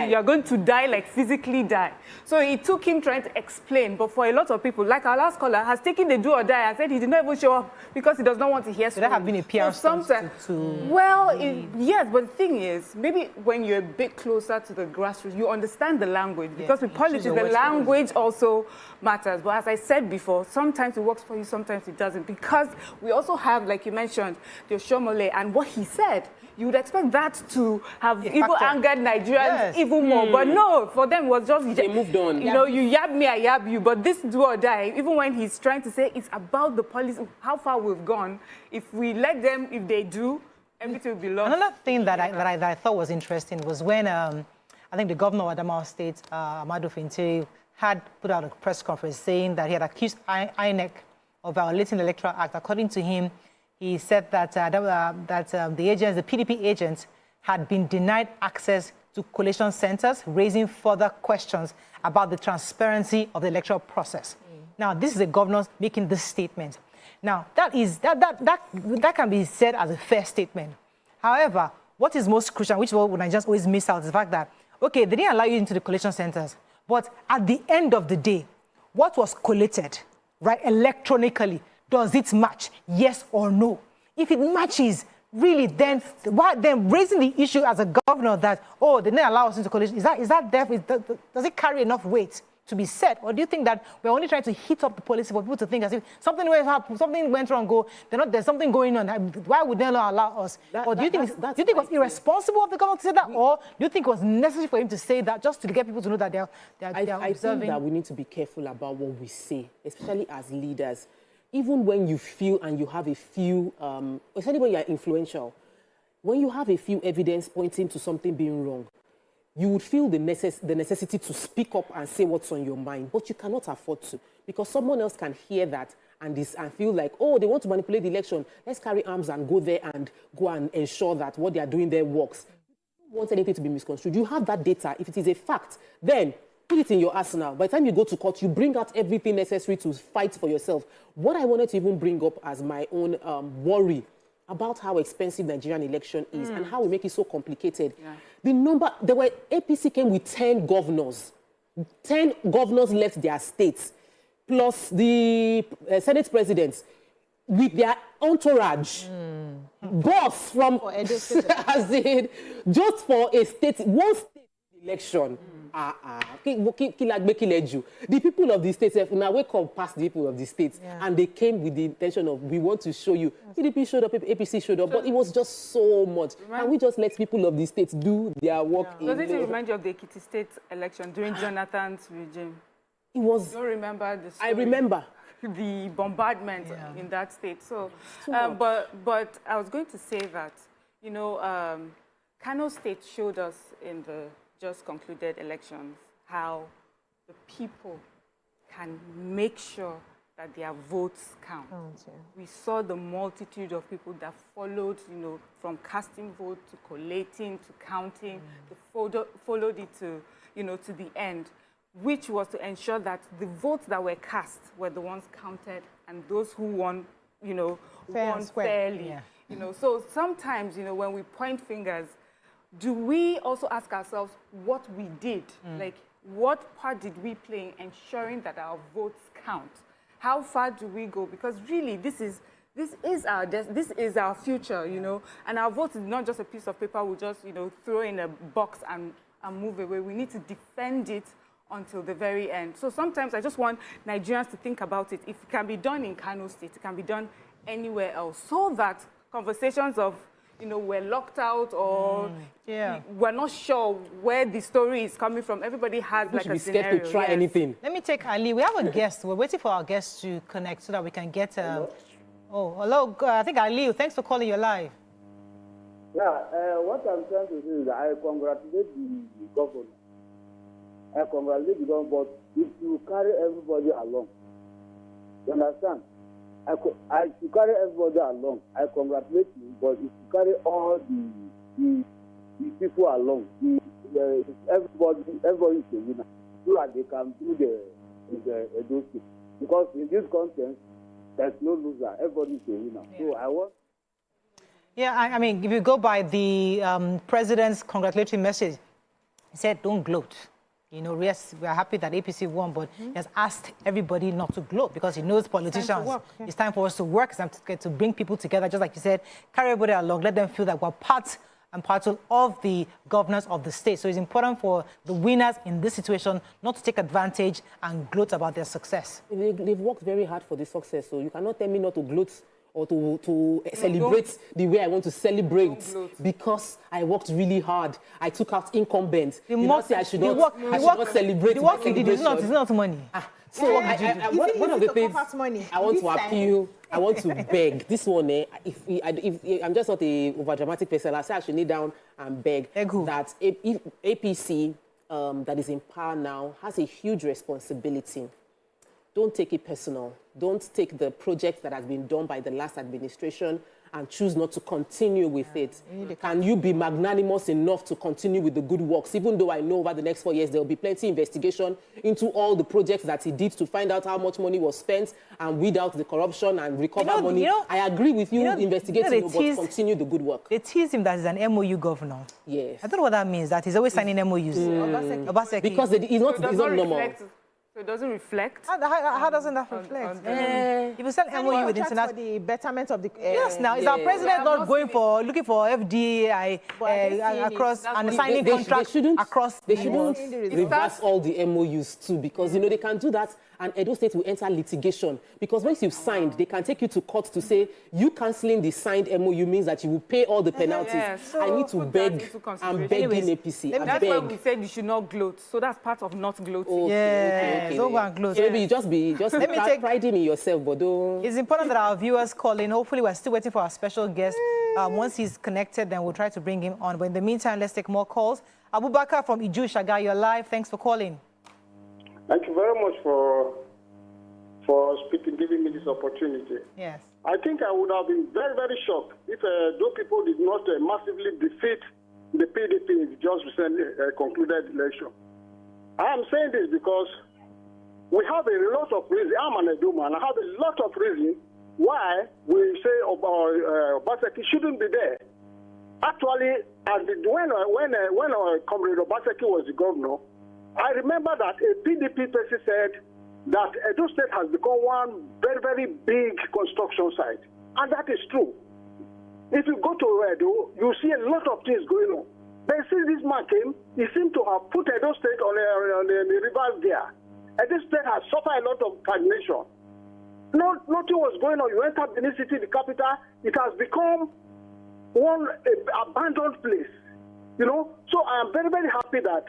You're going to die, like physically die. So it took him trying to explain. But for a lot of people, like our last caller, has taken the do or die and said he did not even show up because he does not want to hear stories. Should that have been a PR sometimes, well, yes, but the thing is, maybe when you're a bit closer to the grassroots, you understand the language. Because with politics, the language also matters. But as I said before, sometimes it works for you, sometimes it doesn't. Because we also have, like you mentioned, the Oshomole and what he said. You would expect that to have even angered Nigerians even more. But no, for them it was just... They moved on. You know, you yab me, I yab you. But this do or die, even when he's trying to say it's about the policy, how far we've gone, if we let them, if they do, everything will be lost. Another thing that I thought was interesting was when I think the governor of Adamawa State, Amadu Fintiri, had put out a press conference saying that he had accused INEC of violating the Electoral Act. According to him, he said that the agents, the PDP agents, had been denied access to collation centers, raising further questions about the transparency of the electoral process. Now, this is the governor making this statement. Now, that can be said as a fair statement. However, what is most crucial, which what Nigerians always miss out, is the fact that, okay, they didn't allow you into the collation centers, but at the end of the day, what was collated, right, electronically, does it match, yes or no? If it matches, really, then raising the issue as a governor that, oh, they didn't allow us into collation, does it carry enough weight to be said? Or do you think that we're only trying to hit up the policy for people to think as if something went wrong, there's something going on, why would they not allow us? Or do you think it was irresponsible of the government to say that? Or do you think it was necessary for him to say that just to get people to know that they're observing? I think that we need to be careful about what we say, especially as leaders. Even when you feel and you have a few, especially when you're influential, when you have a few evidence pointing to something being wrong, you would feel the necessity to speak up and say what's on your mind, but you cannot afford to, because someone else can hear that and feel like, oh, they want to manipulate the election. Let's carry arms and go there and ensure that what they are doing there works. You don't want anything to be misconstrued. You have that data. If it is a fact, then put it in your arsenal. By the time you go to court, you bring out everything necessary to fight for yourself. What I wanted to even bring up as my own worry about how expensive Nigerian election is and how we make it so complicated. Yeah. APC came with 10 governors. 10 governors left their states, plus the Senate presidents with their entourage. Boss from, as in, just for a state, one state election. The people of the states now wake up past the people of the states, and they came with the intention of, we want to show you. PDP showed up, APC showed up, but it was just so much. And we just let people of the states do their work. Does it remind you of the Ekiti State election during Jonathan's regime? It was. You don't remember the story? I remember the bombardment in that state. So, but I was going to say that, you know, Kano State showed us in the just concluded elections how the people can make sure that their votes count. We saw the multitude of people that followed, you know, from casting vote to collating to counting, they followed it to, you know, to the end, which was to ensure that the votes that were cast were the ones counted and those who won, you know, won fairly. Yeah. You know, so sometimes, you know, when we point fingers, do we also ask ourselves what we did? Like, what part did we play in ensuring that our votes count? How far do we go? Because really, this is our future, you know. And our vote is not just a piece of paper we'll just, you know, throw in a box and move away. We need to defend it until the very end. So sometimes I just want Nigerians to think about it. If it can be done in Kano State, it can be done anywhere else, so that conversations of, you know, we're locked out or we're not sure where the story is coming from. Everybody has like a scenario. Scared to try anything. Let me take Ali. We have a guest. We're waiting for our guest to connect so that we can get... Oh, hello. I think Ali, thanks for calling. You're live. Yeah, what I'm trying to do is I congratulate the governor. I congratulate the governor, but if you carry everybody along, you understand? I should carry everybody along. I congratulate you, but if you carry all the people along, everybody is a winner, so that they can do those things. Because in this context, there's no loser. Everybody is a winner. Yeah. So I want. Yeah, I mean, if you go by the president's congratulatory message, he said, "Don't gloat." You know, yes, we are happy that APC won, but he has asked everybody not to gloat because he knows politicians. It's time for us to work. It's time to bring people together, just like you said, carry everybody along, let them feel that we're part and parcel of the governance of the state. So it's important for the winners in this situation not to take advantage and gloat about their success. They've worked very hard for the success, so you cannot tell me not to gloat or to celebrate the way I want to celebrate because I worked really hard. I took out incumbents. You not say I should not celebrate. The work you did is not money. So one of the things I want to appeal, I want to beg. This one, if I'm just not a overdramatic person, I say I should kneel down and beg that if APC that is in power now has a huge responsibility. Don't take it personal. Don't take the project that has been done by the last administration and choose not to continue with it. Can you be magnanimous enough to continue with the good works? Even though I know over the next 4 years there will be plenty of investigation into all the projects that he did to find out how much money was spent and weed out the corruption and recover money. I agree with you, investigating, but continue the good work. They tease him that he's an MOU governor. Yes. I don't know what that means, that he's always signing MOUs. Obaseki. Because he's not normal. So it doesn't reflect? How doesn't that reflect? If you sell MOU with international... for the betterment of the... yes, now, is our president not looking for FDI across and signing contracts across... They shouldn't reverse all the MOUs too, because, you know, they can do that and Edo State will enter litigation. Because once you've signed, they can take you to court to say, you cancelling the signed MOU means that you will pay all the penalties. So I need to beg. I'm begging APC. That's why we said you should not gloat. So that's part of not gloating. Yeah. Don't go and gloat. So maybe just pride in yourself, but don't... It's important that our viewers call in. Hopefully, we're still waiting for our special guest. Once he's connected, then we'll try to bring him on. But in the meantime, let's take more calls. Abubakar from Iju Shaga, you're live. Thanks for calling. Thank you very much for speaking, giving me this opportunity. Yes. I think I would have been very, very shocked if those people did not massively defeat the PDP in the just recently concluded election. I am saying this because we have a lot of reasons. I'm an Edo man. I have a lot of reasons why we say Obaseki shouldn't be there. Actually, when Comrade Obaseki was the governor, I remember that a PDP person said that Edo State has become one very, very big construction site. And that is true. If you go to Edo, you see a lot of things going on. Then since this man came, he seemed to have put Edo State on a reverse gear. Edo State has suffered a lot of stagnation. Nothing was going on. You enter Benin City, the capital, it has become one abandoned place. You know? So I am very, very happy that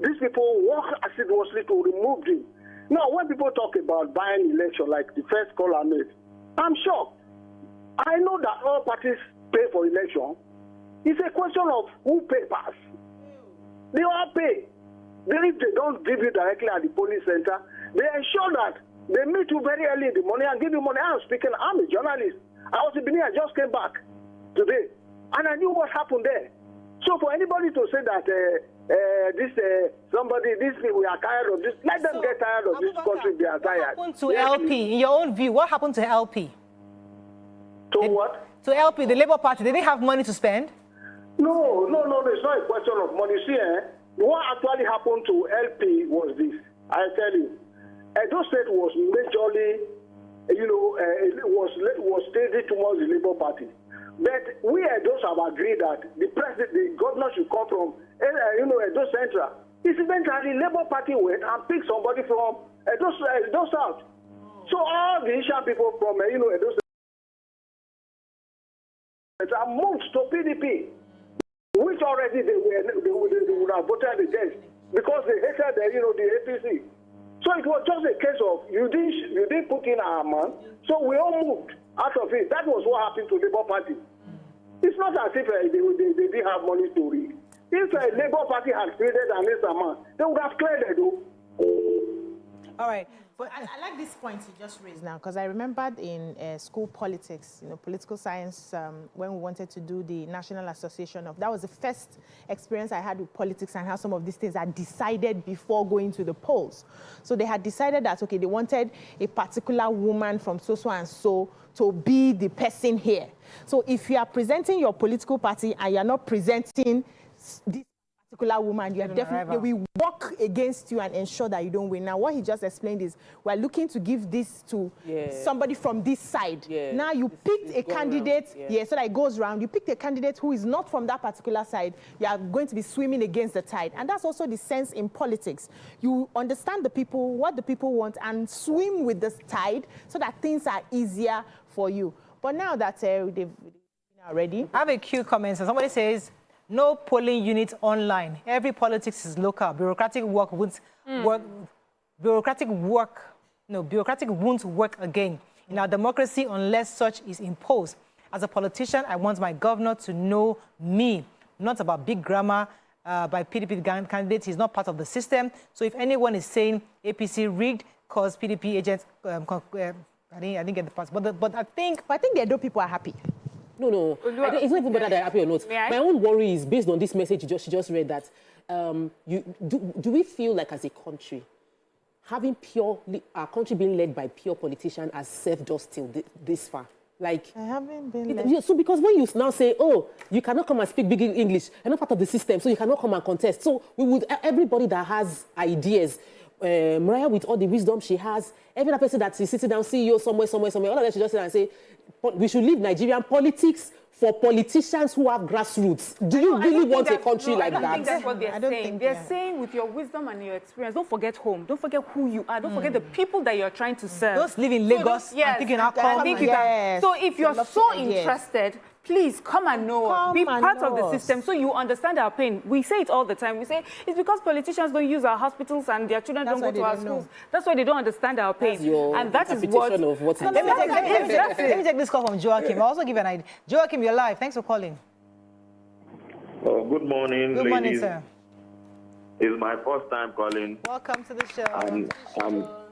these people work assiduously to remove him. Now, when people talk about buying election, like the first caller made, I'm shocked. I know that all parties pay for election. It's a question of who pays. They all pay. Then if they don't give you directly at the polling center, they ensure that they meet you very early in the morning and give you money. I'm a journalist. I was in Benin, I just came back today. And I knew what happened there. So for anybody to say that these people are tired of this, let them get tired of this country, they are tired. What happened to LP? In your own view, what happened to LP? To what? To LP, the Labour Party, did they have money to spend? No, it's not a question of money. See, what actually happened to LP was this. I tell you, Edo State was majorly, was steady towards the Labour Party. But we Edos have agreed that the governor should come from, Edo Central. Eventually, Labour Party went and picked somebody from Edo South. So all the Asian people from, Edo and moved to PDP, which already they would have voted against because they hated the APC. So it was just a case of you didn't put in our man, so we all moved out of it. That was what happened to Labour Party. It's not as if they didn't have money to read. If a Labour Party had created an man, they would have cleared it. All right. But I like this point you just raised now, because I remembered in school politics, political science, when we wanted to do the National Association of, that was the first experience I had with politics and how some of these things are decided before going to the polls. So they had decided that, okay, they wanted a particular woman from so and so to be the person here. So if you are presenting your political party and you are not presenting this particular woman, you are definitely, we work against you and ensure that you don't win. Now, what he just explained is we're looking to give this to somebody from this side. Now, you picked a candidate, so that it goes round. You picked a candidate who is not from that particular side. You are going to be swimming against the tide. And that's also the sense in politics. You understand the people, what the people want, and swim with the tide so that things are easier for you. But now that they've already. I have a few comments. Somebody says, no polling unit online. Every politics is local. Bureaucratic work won't work. Bureaucratic won't work again in our democracy unless such is imposed. As a politician, I want my governor to know me, not about big grammar by PDP candidates. He's not part of the system. So if anyone is saying APC rigged because PDP agents, I didn't get the part. But I think the Edo people are happy. No. It's not even whether they're happy or not. My own worry is based on this message she just read that do we feel like as a country, having our country being led by pure politicians has served us till this far? Like, I haven't been led. So because when you now say, oh, you cannot come and speak big English, you're not part of the system, so you cannot come and contest. So everybody that has ideas, Mariah with all the wisdom she has, every other person that is sitting down, CEO somewhere, all of them should just sit and say, we should leave Nigerian politics for politicians who have grassroots. Do you really want a country like that? I think that's what they're saying. They're saying with your wisdom and your experience, don't forget home. Don't forget who you are. Don't forget the people that you're trying to serve. Don't live in Lagos and thinking how come. So if you're so interested, please come and know us. Be part of the system so you understand our pain. We say it all the time. We say it's because politicians don't use our hospitals and their children don't go to our schools. That's why they don't understand our pain. And that is what... Let me take this call from Joachim. I'll also give an idea. Joachim, you're live. Thanks for calling. Oh, good morning, Good morning, ladies. sir. It's my first time calling. Welcome to the show.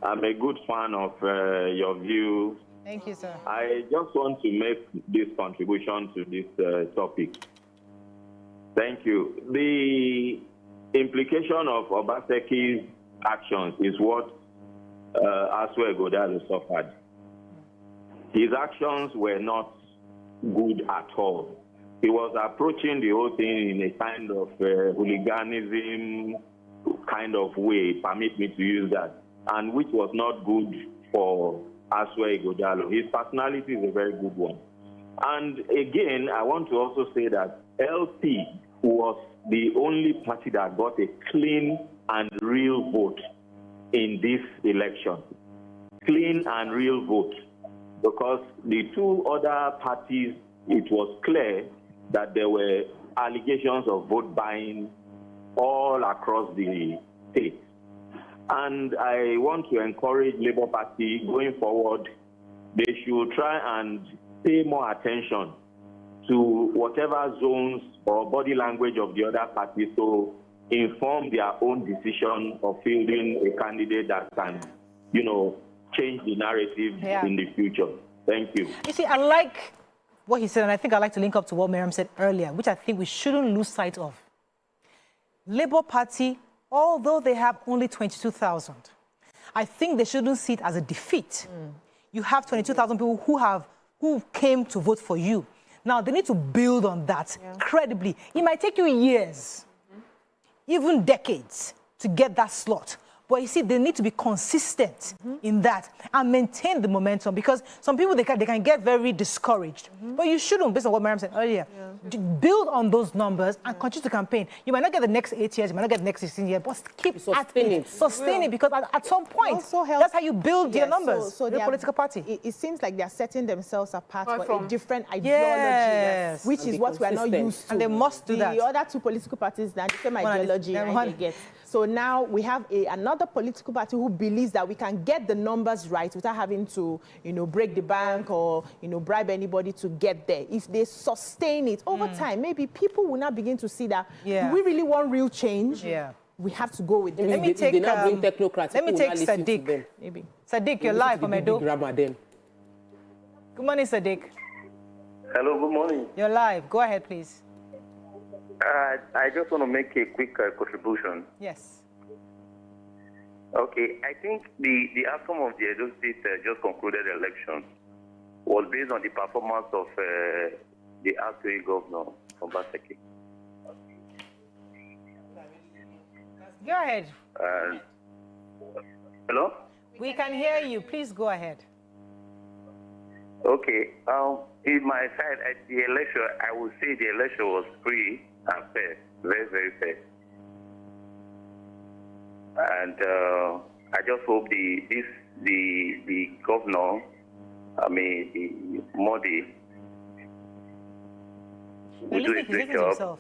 I'm a good fan of your view. Thank you, sir. I just want to make this contribution to this topic. Thank you. The implication of Obaseki's actions is what Okpebholo suffered. His actions were not good at all. He was approaching the whole thing in a kind of hooliganism kind of way, permit me to use that, and which was not good for Okpebholo. His personality is a very good one. And again, I want to also say that LP was the only party that got a clean and real vote in this election. Clean and real vote. Because the two other parties, it was clear that there were allegations of vote buying all across the state. And I want to encourage Labour Party going forward, they should try and pay more attention to whatever zones or body language of the other parties to inform their own decision of fielding a candidate that can, change the narrative in the future. Thank you. You see, I like what he said, and I think I'd like to link up to what Miriam said earlier, which I think we shouldn't lose sight of. Labour Party, although they have only 22,000, I think they shouldn't see it as a defeat. You have 22,000 people who came to vote for you. Now, they need to build on that credibly. It might take you years, even decades, to get that slot. But you see, they need to be consistent in that and maintain the momentum, because some people, they can get very discouraged. But you shouldn't, based on what Mariam said earlier. Build on those numbers and continue to campaign. You might not get the next 8 years, you might not get the next 16 years, but keep sustain it. Sustain it, because at some point, that's how you build your numbers. So your political party. It seems like they're setting themselves apart for a different ideology, which is what we are not used to. And they must do that. The other two political parties, the same ideology, they get. So now we have another political party who believes that we can get the numbers right without having to, break the bank or, bribe anybody to get there. If they sustain it over time, maybe people will now begin to see that, do we really want real change? We have to go with this. Let me take Sadiq. Maybe. Sadiq, you're live from Edo. Good morning, Sadiq. Hello, good morning. You're live. Go ahead, please. I just want to make a quick contribution. Yes. Okay, I think the outcome of the Edo State just concluded election was based on the performance of the outgoing governor, Obaseki. Go ahead. Hello? We can hear you. Please go ahead. Okay. In my side, at the election, I would say the election was free and fair, very, very fair. And I just hope the governor, the Modi, will do a great job.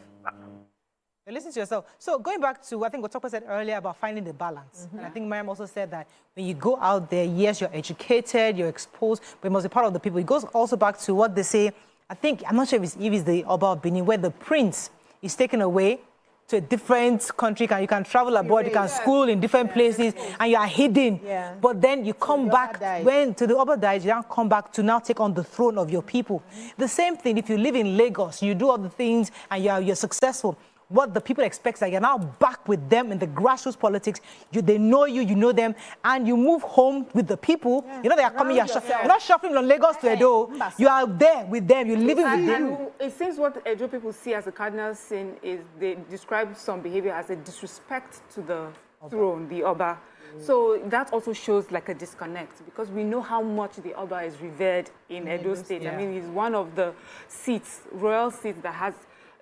Listen to yourself. So going back to, I think what Topa said earlier about finding the balance. And I think Mariam also said that when you go out there, yes, you're educated, you're exposed, but you must be part of the people. It goes also back to what they say. I think, I'm not sure if it's the Oba of Benin, where the prince is taken away to a different country. You can travel abroad, you can school in different places, and you are hidden. But then you come back, when to the Oba dies, you now come back to now take on the throne of your people. The same thing, if you live in Lagos, you do all the things, and you're successful. What the people expect is that you're now back with them in the grassroots politics. They know you, you know them, and you move home with the people. You know they are coming, you're not shuffling from Lagos to Edo. You are there with them, you're living with them. It seems what Edo people see as a cardinal sin is they describe some behavior as a disrespect to the throne, the Oba. So that also shows like a disconnect, because we know how much the Oba is revered in Edo State. I mean, he's one of the seats, royal seats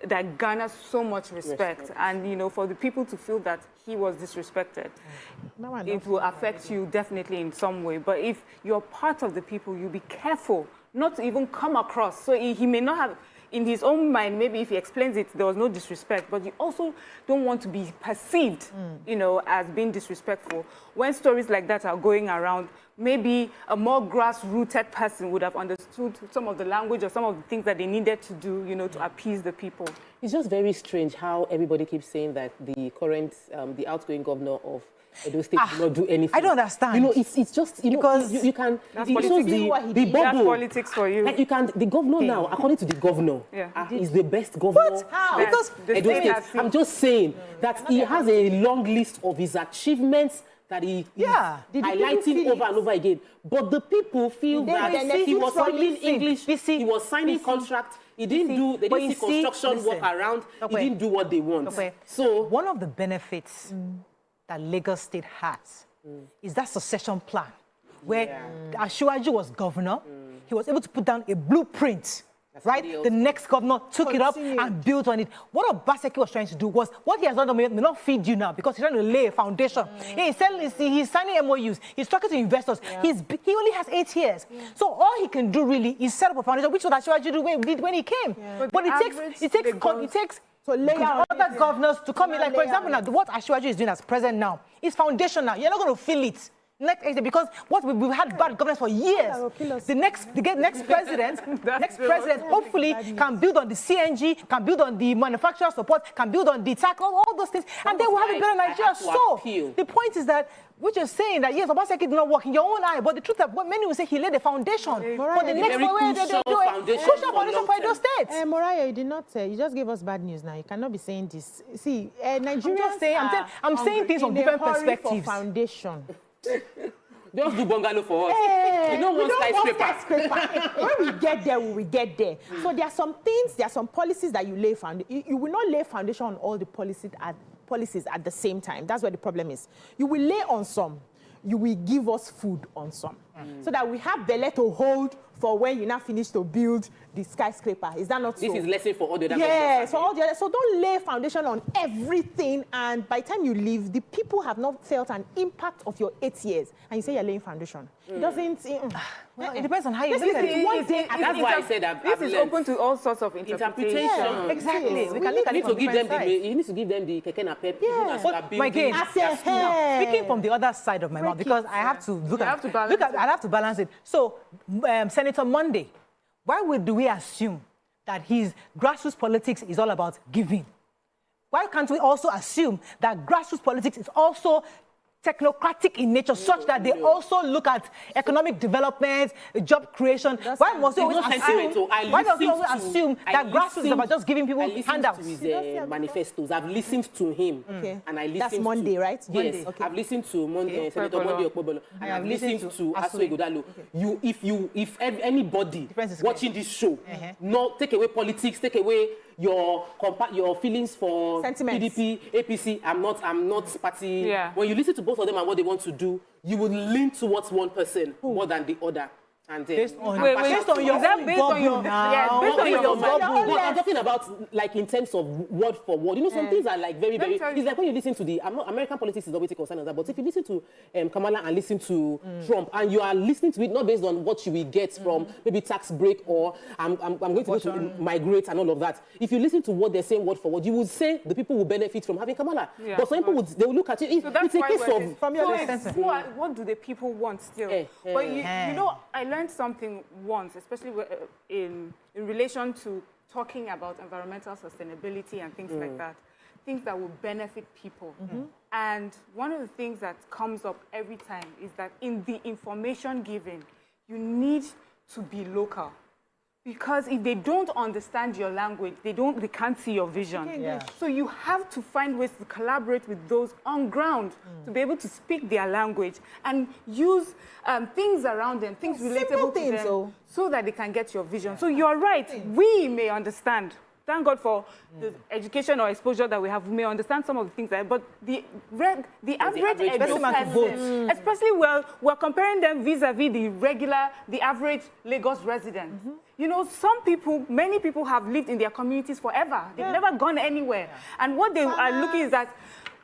that garners so much respect. And, for the people to feel that he was disrespected, it will affect you definitely in some way. But if you're part of the people, you be careful not to even come across. So he may not have, in his own mind, maybe if he explains it, there was no disrespect, but you also don't want to be perceived, as being disrespectful. When stories like that are going around, maybe a more grass-rooted person would have understood some of the language or some of the things that they needed to do, to appease the people. It's just very strange how everybody keeps saying that the current, the outgoing governor of Edo State will not do anything. I don't understand. It's just, because you can, that's it shows the bubble. That's politics for you. Like the governor now, according to the governor, is the best governor. What? How? Because Edo State. I'm just saying that he has a long list of his achievements that he is highlighting over and over again. But the people feel that he was studying English, he was signing contracts, he didn't do, they didn't see construction work around, he didn't do what they want. So one of the benefits that Lagos State has is that succession plan, where Asiwaju was governor, he was able to put down a blueprint. The next governor took it up and built on it. What Obaseki was trying to do was, what he has done may not feed you now, because he's trying to lay a foundation. He's signing MOUs, he's talking to investors. He only has 8 years. So all he can do really is set up a foundation, which was Asiwaju did when he came. But it takes other governors to come in. Like, for example, now, what Asiwaju is doing as president now is foundation now. You're not going to feel it. Because we've had bad governance for years. The next president, hopefully can build on the CNG, can build on the manufacturer support, can build on the tackle, all those things, and then we'll have a better Nigeria. So the point is that which is saying that yes, Obaseki did not work in your own eye, but the truth is, what many will say, he laid the foundation for the next crucial foundation for Edo State. Mariah, you did not say. You just gave us bad news now. You cannot be saying this. See, Nigerians I'm saying things from different perspectives. Foundation. Just do bungalow for us. Hey, we don't want skyscraper. When we get there, we will get there. So there are some things, there are some policies that you lay foundation. You will not lay foundation on all the policies at policies at the same time. That's where the problem is. You will lay on some, you will give us food on some. So that we have the let to hold for when you now finish to build the skyscraper. Is that not so? This is lesson for all the other Yes, for all the other. So don't lay foundation on everything, and by the time you leave, the people have not felt an impact of your 8 years, and you say you're laying foundation. It doesn't... Well, it depends on how you look at it. That's why I said that this is open to all sorts of interpretation. Yeah, exactly. We can look at it from different sides. You need to give them the keke na pep. But again, speaking from the other side of my mouth, because I have to I have to balance it. So, Senator Monday, why do we assume that his grassroots politics is all about giving? Why can't we also assume that grassroots politics is also technocratic in nature, such that they also look at economic development, job creation? Why must we always assume that grassroots is about just giving people handouts? I listened to his manifestos. I've listened to him. And I listened That's Monday, right? Yes. Monday. Okay. I've listened to Senator Monday Okpebholo. I have listened to Godalo. If anybody watching this show, not take away politics, take away your feelings for sentiments. PDP, APC. I'm not party. Yeah. When you listen to both of them and what they want to do, you will lean towards one person more than the other. And based on your bubble now. Yes, based on your bubble. I'm talking about like in terms of word for word. You know, some things are like very. It's like when you listen to the American politics is always concerned that. But if you listen to Kamala and listen to Trump, and you are listening to it not based on what you will get from maybe tax break or I'm going to go to migrate and all of that. If you listen to what they're saying word for word, you would say the people will benefit from having Kamala. Yeah. But some people they will look at it. So that's it's a case of from your what do the people want still? But you know, I learned something once, especially in relation to talking about environmental sustainability and things like that, things that will benefit people. And one of the things that comes up every time is that in the information given, you need to be local. Because if they don't understand your language, they can't see your vision. Yeah. So you have to find ways to collaborate with those on ground to be able to speak their language and use things around them, things relatable to them, so that they can get your vision. So you're right, we may understand. Thank God for the education or exposure that we have. We may understand some of the things, but the average person, especially we're comparing them vis-a-vis the average Lagos resident. You know, many people have lived in their communities forever. They've never gone anywhere. And what they are looking is that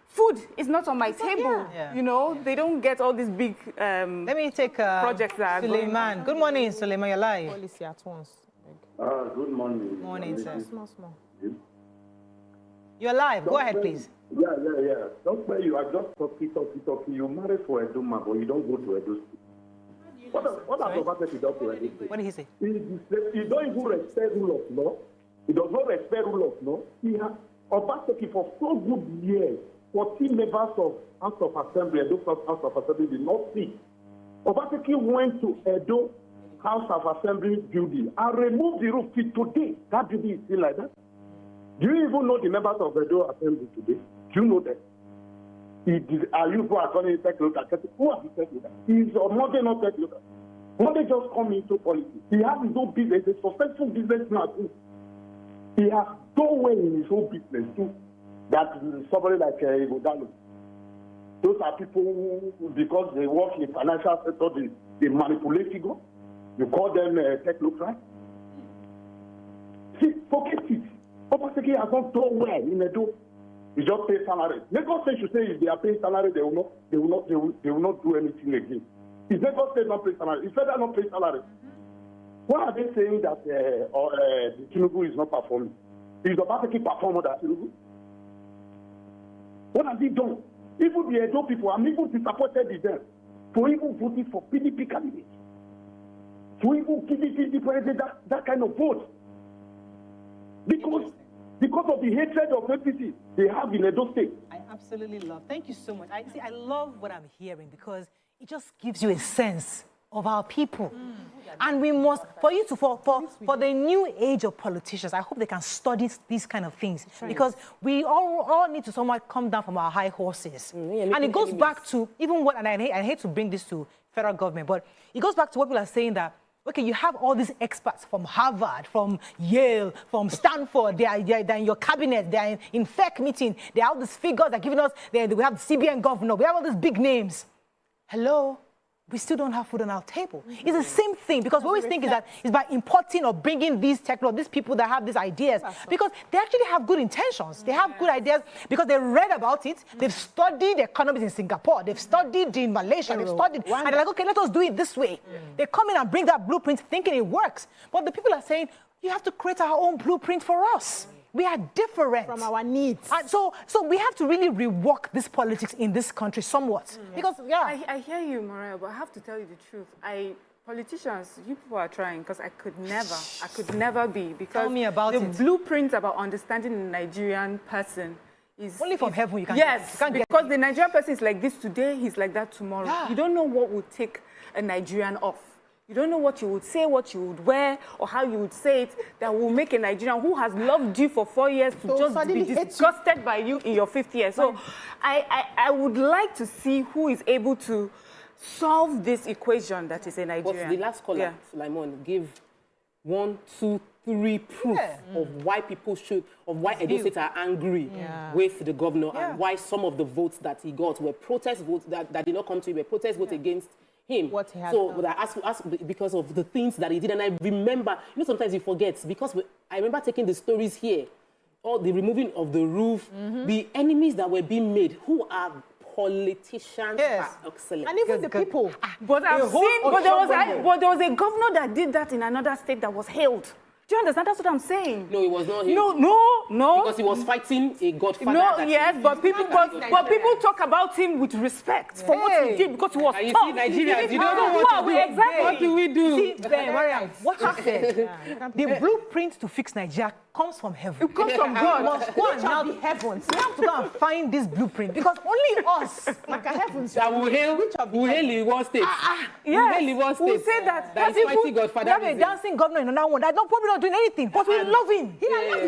food is not on my table. You know, they don't get all these big let me take projects that Suleiman. Good morning, Suleiman. You're live. Policy at once. Good morning. Morning, sir. Small. You're live. Go ahead, please. Yeah. Don't worry, you are just talking. You marry for Edo, but you don't go to Edo State. What does Obaseki do to Edo State? What did he say? He don't even respect rule of law. He does not respect rule of law. He has Obaseki for 4 good years. 14 members of House of Assembly, Edo House of Assembly did not see. Obaseki went to Edo House of Assembly building and removed the roof. Till today, that building is still like that. Do you even know the members of Edo Assembly today? Do you know that? Are you who are calling it tech local? Who are the tech local? He's a Monday not tech local. Monday just come into politics. He has his own business, a successful businessman too. He has done well in his own business too. That somebody like Igodalo. Those are people who, because they work in the financial sector, they manipulate figure. You call them technocrats. See, forget it. Obaseki has not done well in Edo. You just pay salary. Lagos State should say if they are paying salary, they will not do anything again. If Lagos State not pay salary, if Federal not pay salary, why are they saying that the Tinubu is not performing? Is Obaseki performer than Tinubu? What has he done? Even the Edo people, I'm even disappointed in them for even voting for PDP candidates. To even give PDP that kind of vote. Because of the hatred of APC they have in Edo State. I absolutely love. Thank you so much. I love what I'm hearing because it just gives you a sense of our people. And we must, for the new age of politicians, I hope they can study these kind of things because we all need to somewhat come down from our high horses. And it goes back to even what, and I hate to bring this to federal government, but it goes back to what people are saying that, okay, you have all these experts from Harvard, from Yale, from Stanford. They're in your cabinet. They're in FEC meeting. They have these figures that are giving us. We have the CBN governor. We have all these big names. Hello? We still don't have food on our table. It's the same thing, because we always think is that it's by importing or bringing these these people that have these ideas, because they actually have good intentions. They have good ideas because they read about it. They've studied economies in Singapore. They've studied in Malaysia. They've studied, and they're like, okay, let us do it this way. They come in and bring that blueprint thinking it works. But the people are saying, you have to create our own blueprint for us. We are different from our needs. And so we have to really rework this politics in this country somewhat. Because, yeah. I hear you, Mariah, but I have to tell you the truth. Politicians, you people are trying, because I could never be. Because tell me about the blueprint about understanding the Nigerian person is... Only from heaven you can't Yes, because the Nigerian person is like this today, he's like that tomorrow. Yeah. You don't know what would take a Nigerian off. You don't know what you would say, what you would wear, or how you would say it that will make a Nigerian who has loved you for 4 years to just be disgusted by you in your 5th year. So I would like to see who is able to solve this equation that is a Nigerian. But the last caller, Sulaimon, gave 1, 2, 3 proof of why people why Edo State are angry with the governor and why some of the votes that he got were protest votes that did not come to him, were protest votes against him. What he has done. I asked because of the things that he did, and I remember, sometimes he forgets, because I remember taking the stories here, all the removing of the roof, the enemies that were being made, who are politicians, are excellent. And even the people. But there was a governor that did that in another state that was hailed. Do you understand? That's what I'm saying. No, it was not him. No. Because he was fighting a godfather. No, yes, but people talk about him with respect for what he did, because he was tough. You see, Nigerians, you don't know what to do. Exactly. What do we do? See, Mariam, what you said, the blueprint to fix Nigeria comes from heaven. It comes from God. We must go and now the heavens. We have to go and find this blueprint, because only us, like a heavens, that will hail one state. Yes, we'll say that. That is mighty Godfather. We have a dancing governor in another one. That's not probably not doing anything, but we love him.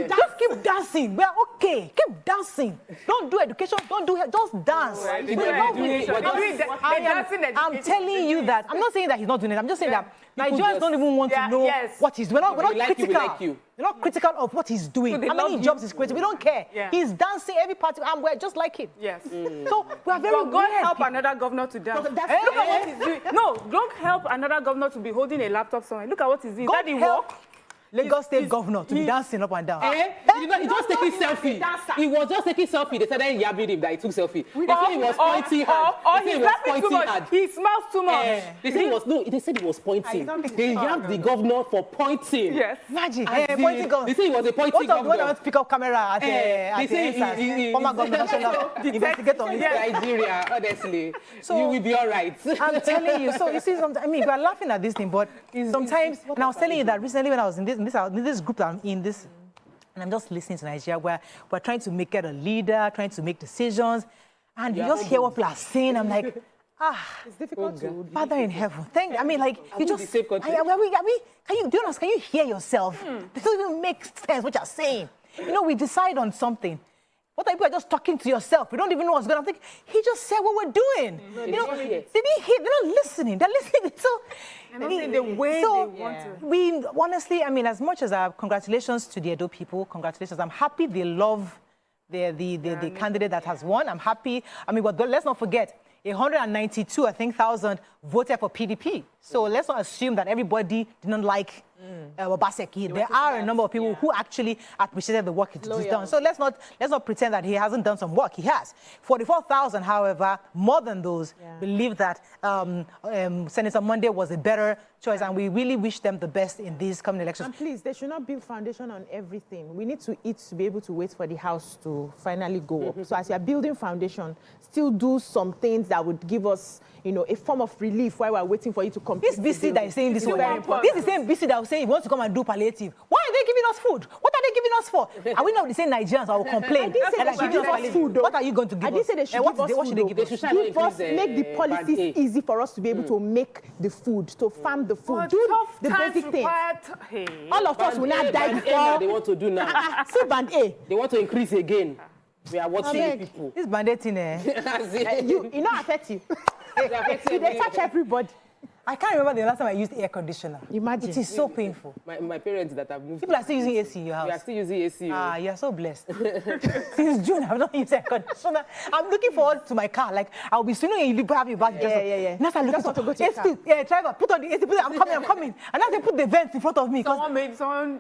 Just keep dancing. We are okay. Keep dancing. Don't do education. Don't do it. Just dance. We love him. I'm telling you that. I'm not saying that he's not doing it. I'm just saying that Nigerians don't even want to know what he's doing. We're not critical. We're not critical of what he's doing. How many jobs he's creating? We don't care. He's dancing every party, and we're just like him. Yes. So we are very God help another governor to dance. Look at what he's doing. No, don't help another governor to be holding a laptop somewhere. Look at what he's doing. God help Lagos State governor to be dancing up and down. He just taking selfie. He was just taking selfie. They said then yabbed him that he took selfie. They said he was pointing hard. Or he's laughing too much. He smiles too much. They said he was pointing. They yabbed the governor for pointing. Yes. Imagine. Pointing governor. They said he was a pointing governor. What about pick up camera at the former governor national investigator in Nigeria? Honestly, so you will be all right. I'm telling you. So you see, I mean, we are laughing at this thing, but sometimes, and I was telling you that recently when I was in this group that I'm in this, and I'm just listening to Nigeria, where we're trying to get a leader, trying to make decisions, and you just hear what people are saying. I'm like, it's difficult to. Father in heaven, I mean, like you just. The same country? Can you hear yourself? It doesn't even make sense what you're saying. We decide on something. What are you just talking to yourself? We don't even know what's going on. I'm thinking, he just said what we're doing. They didn't hear. They're not listening. They're listening. So, the way they want to. We honestly, I mean, as much as congratulations to the Edo people, congratulations. I'm happy they love the candidate that has won. I'm happy. I mean, but let's not forget, 192,000 voted for PDP. So let's not assume that everybody didn't like Obaseki. There are a number of people who actually appreciated the work he's done. So let's not pretend that he hasn't done some work. He has. 44,000, however, more than those, believe that Senator Monday was a better choice, and we really wish them the best in these coming elections. And please, they should not build foundation on everything. We need to eat to be able to wait for the house to finally go up. So as you're building foundation, still do some things that would give us, a form of relief while we're waiting for you to complete. This BC that is saying this one. This is the same BC that will say he wants to come and do palliative. Why are they giving us food? What are they giving us for? Are we not the same Nigerians that will complain? I didn't say they should give us food, though. What are you going to give us? I didn't say they should give us food. What should they give us? Give us, make the policies easy for us to be able to make the food, to farm the food, do the basic things. All of us will not die before. They want to do now. See band A. They want to increase again. We are watching people. This bandit in you not affect you. They touch everybody. I can't remember the last time I used air conditioner. Imagine. It is so painful. My parents that have moved. People are still using AC in your house. We are still using AC. Ah, you are so blessed. Since June, I've not used air conditioner. I'm looking forward to my car. Like, I'll be swimming and you'll have your back dress up. Yeah. Now I look to go to your car. Yeah, driver, put on the AC. I'm coming. And now they put the vents in front of me. Someone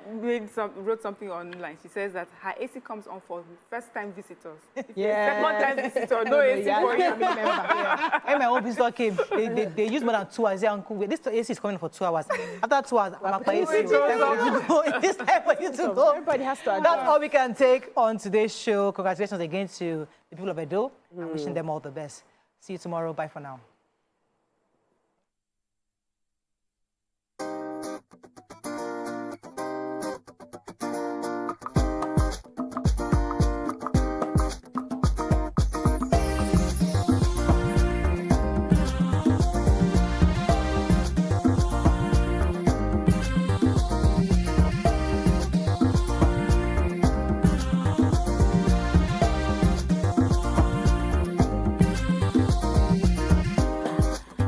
wrote something online. She says that her AC comes on for first-time visitors. Second-time visitor, no AC for you. When my old visitor came, they used more than 2 hours. They say, Uncle, this AC is coming for 2 hours. After 2 hours, I'm AC. It's time for you to go. Everybody has to. That's all we can take on today's show. Congratulations again to the people of Edo. I'm wishing them all the best. See you tomorrow. Bye for now.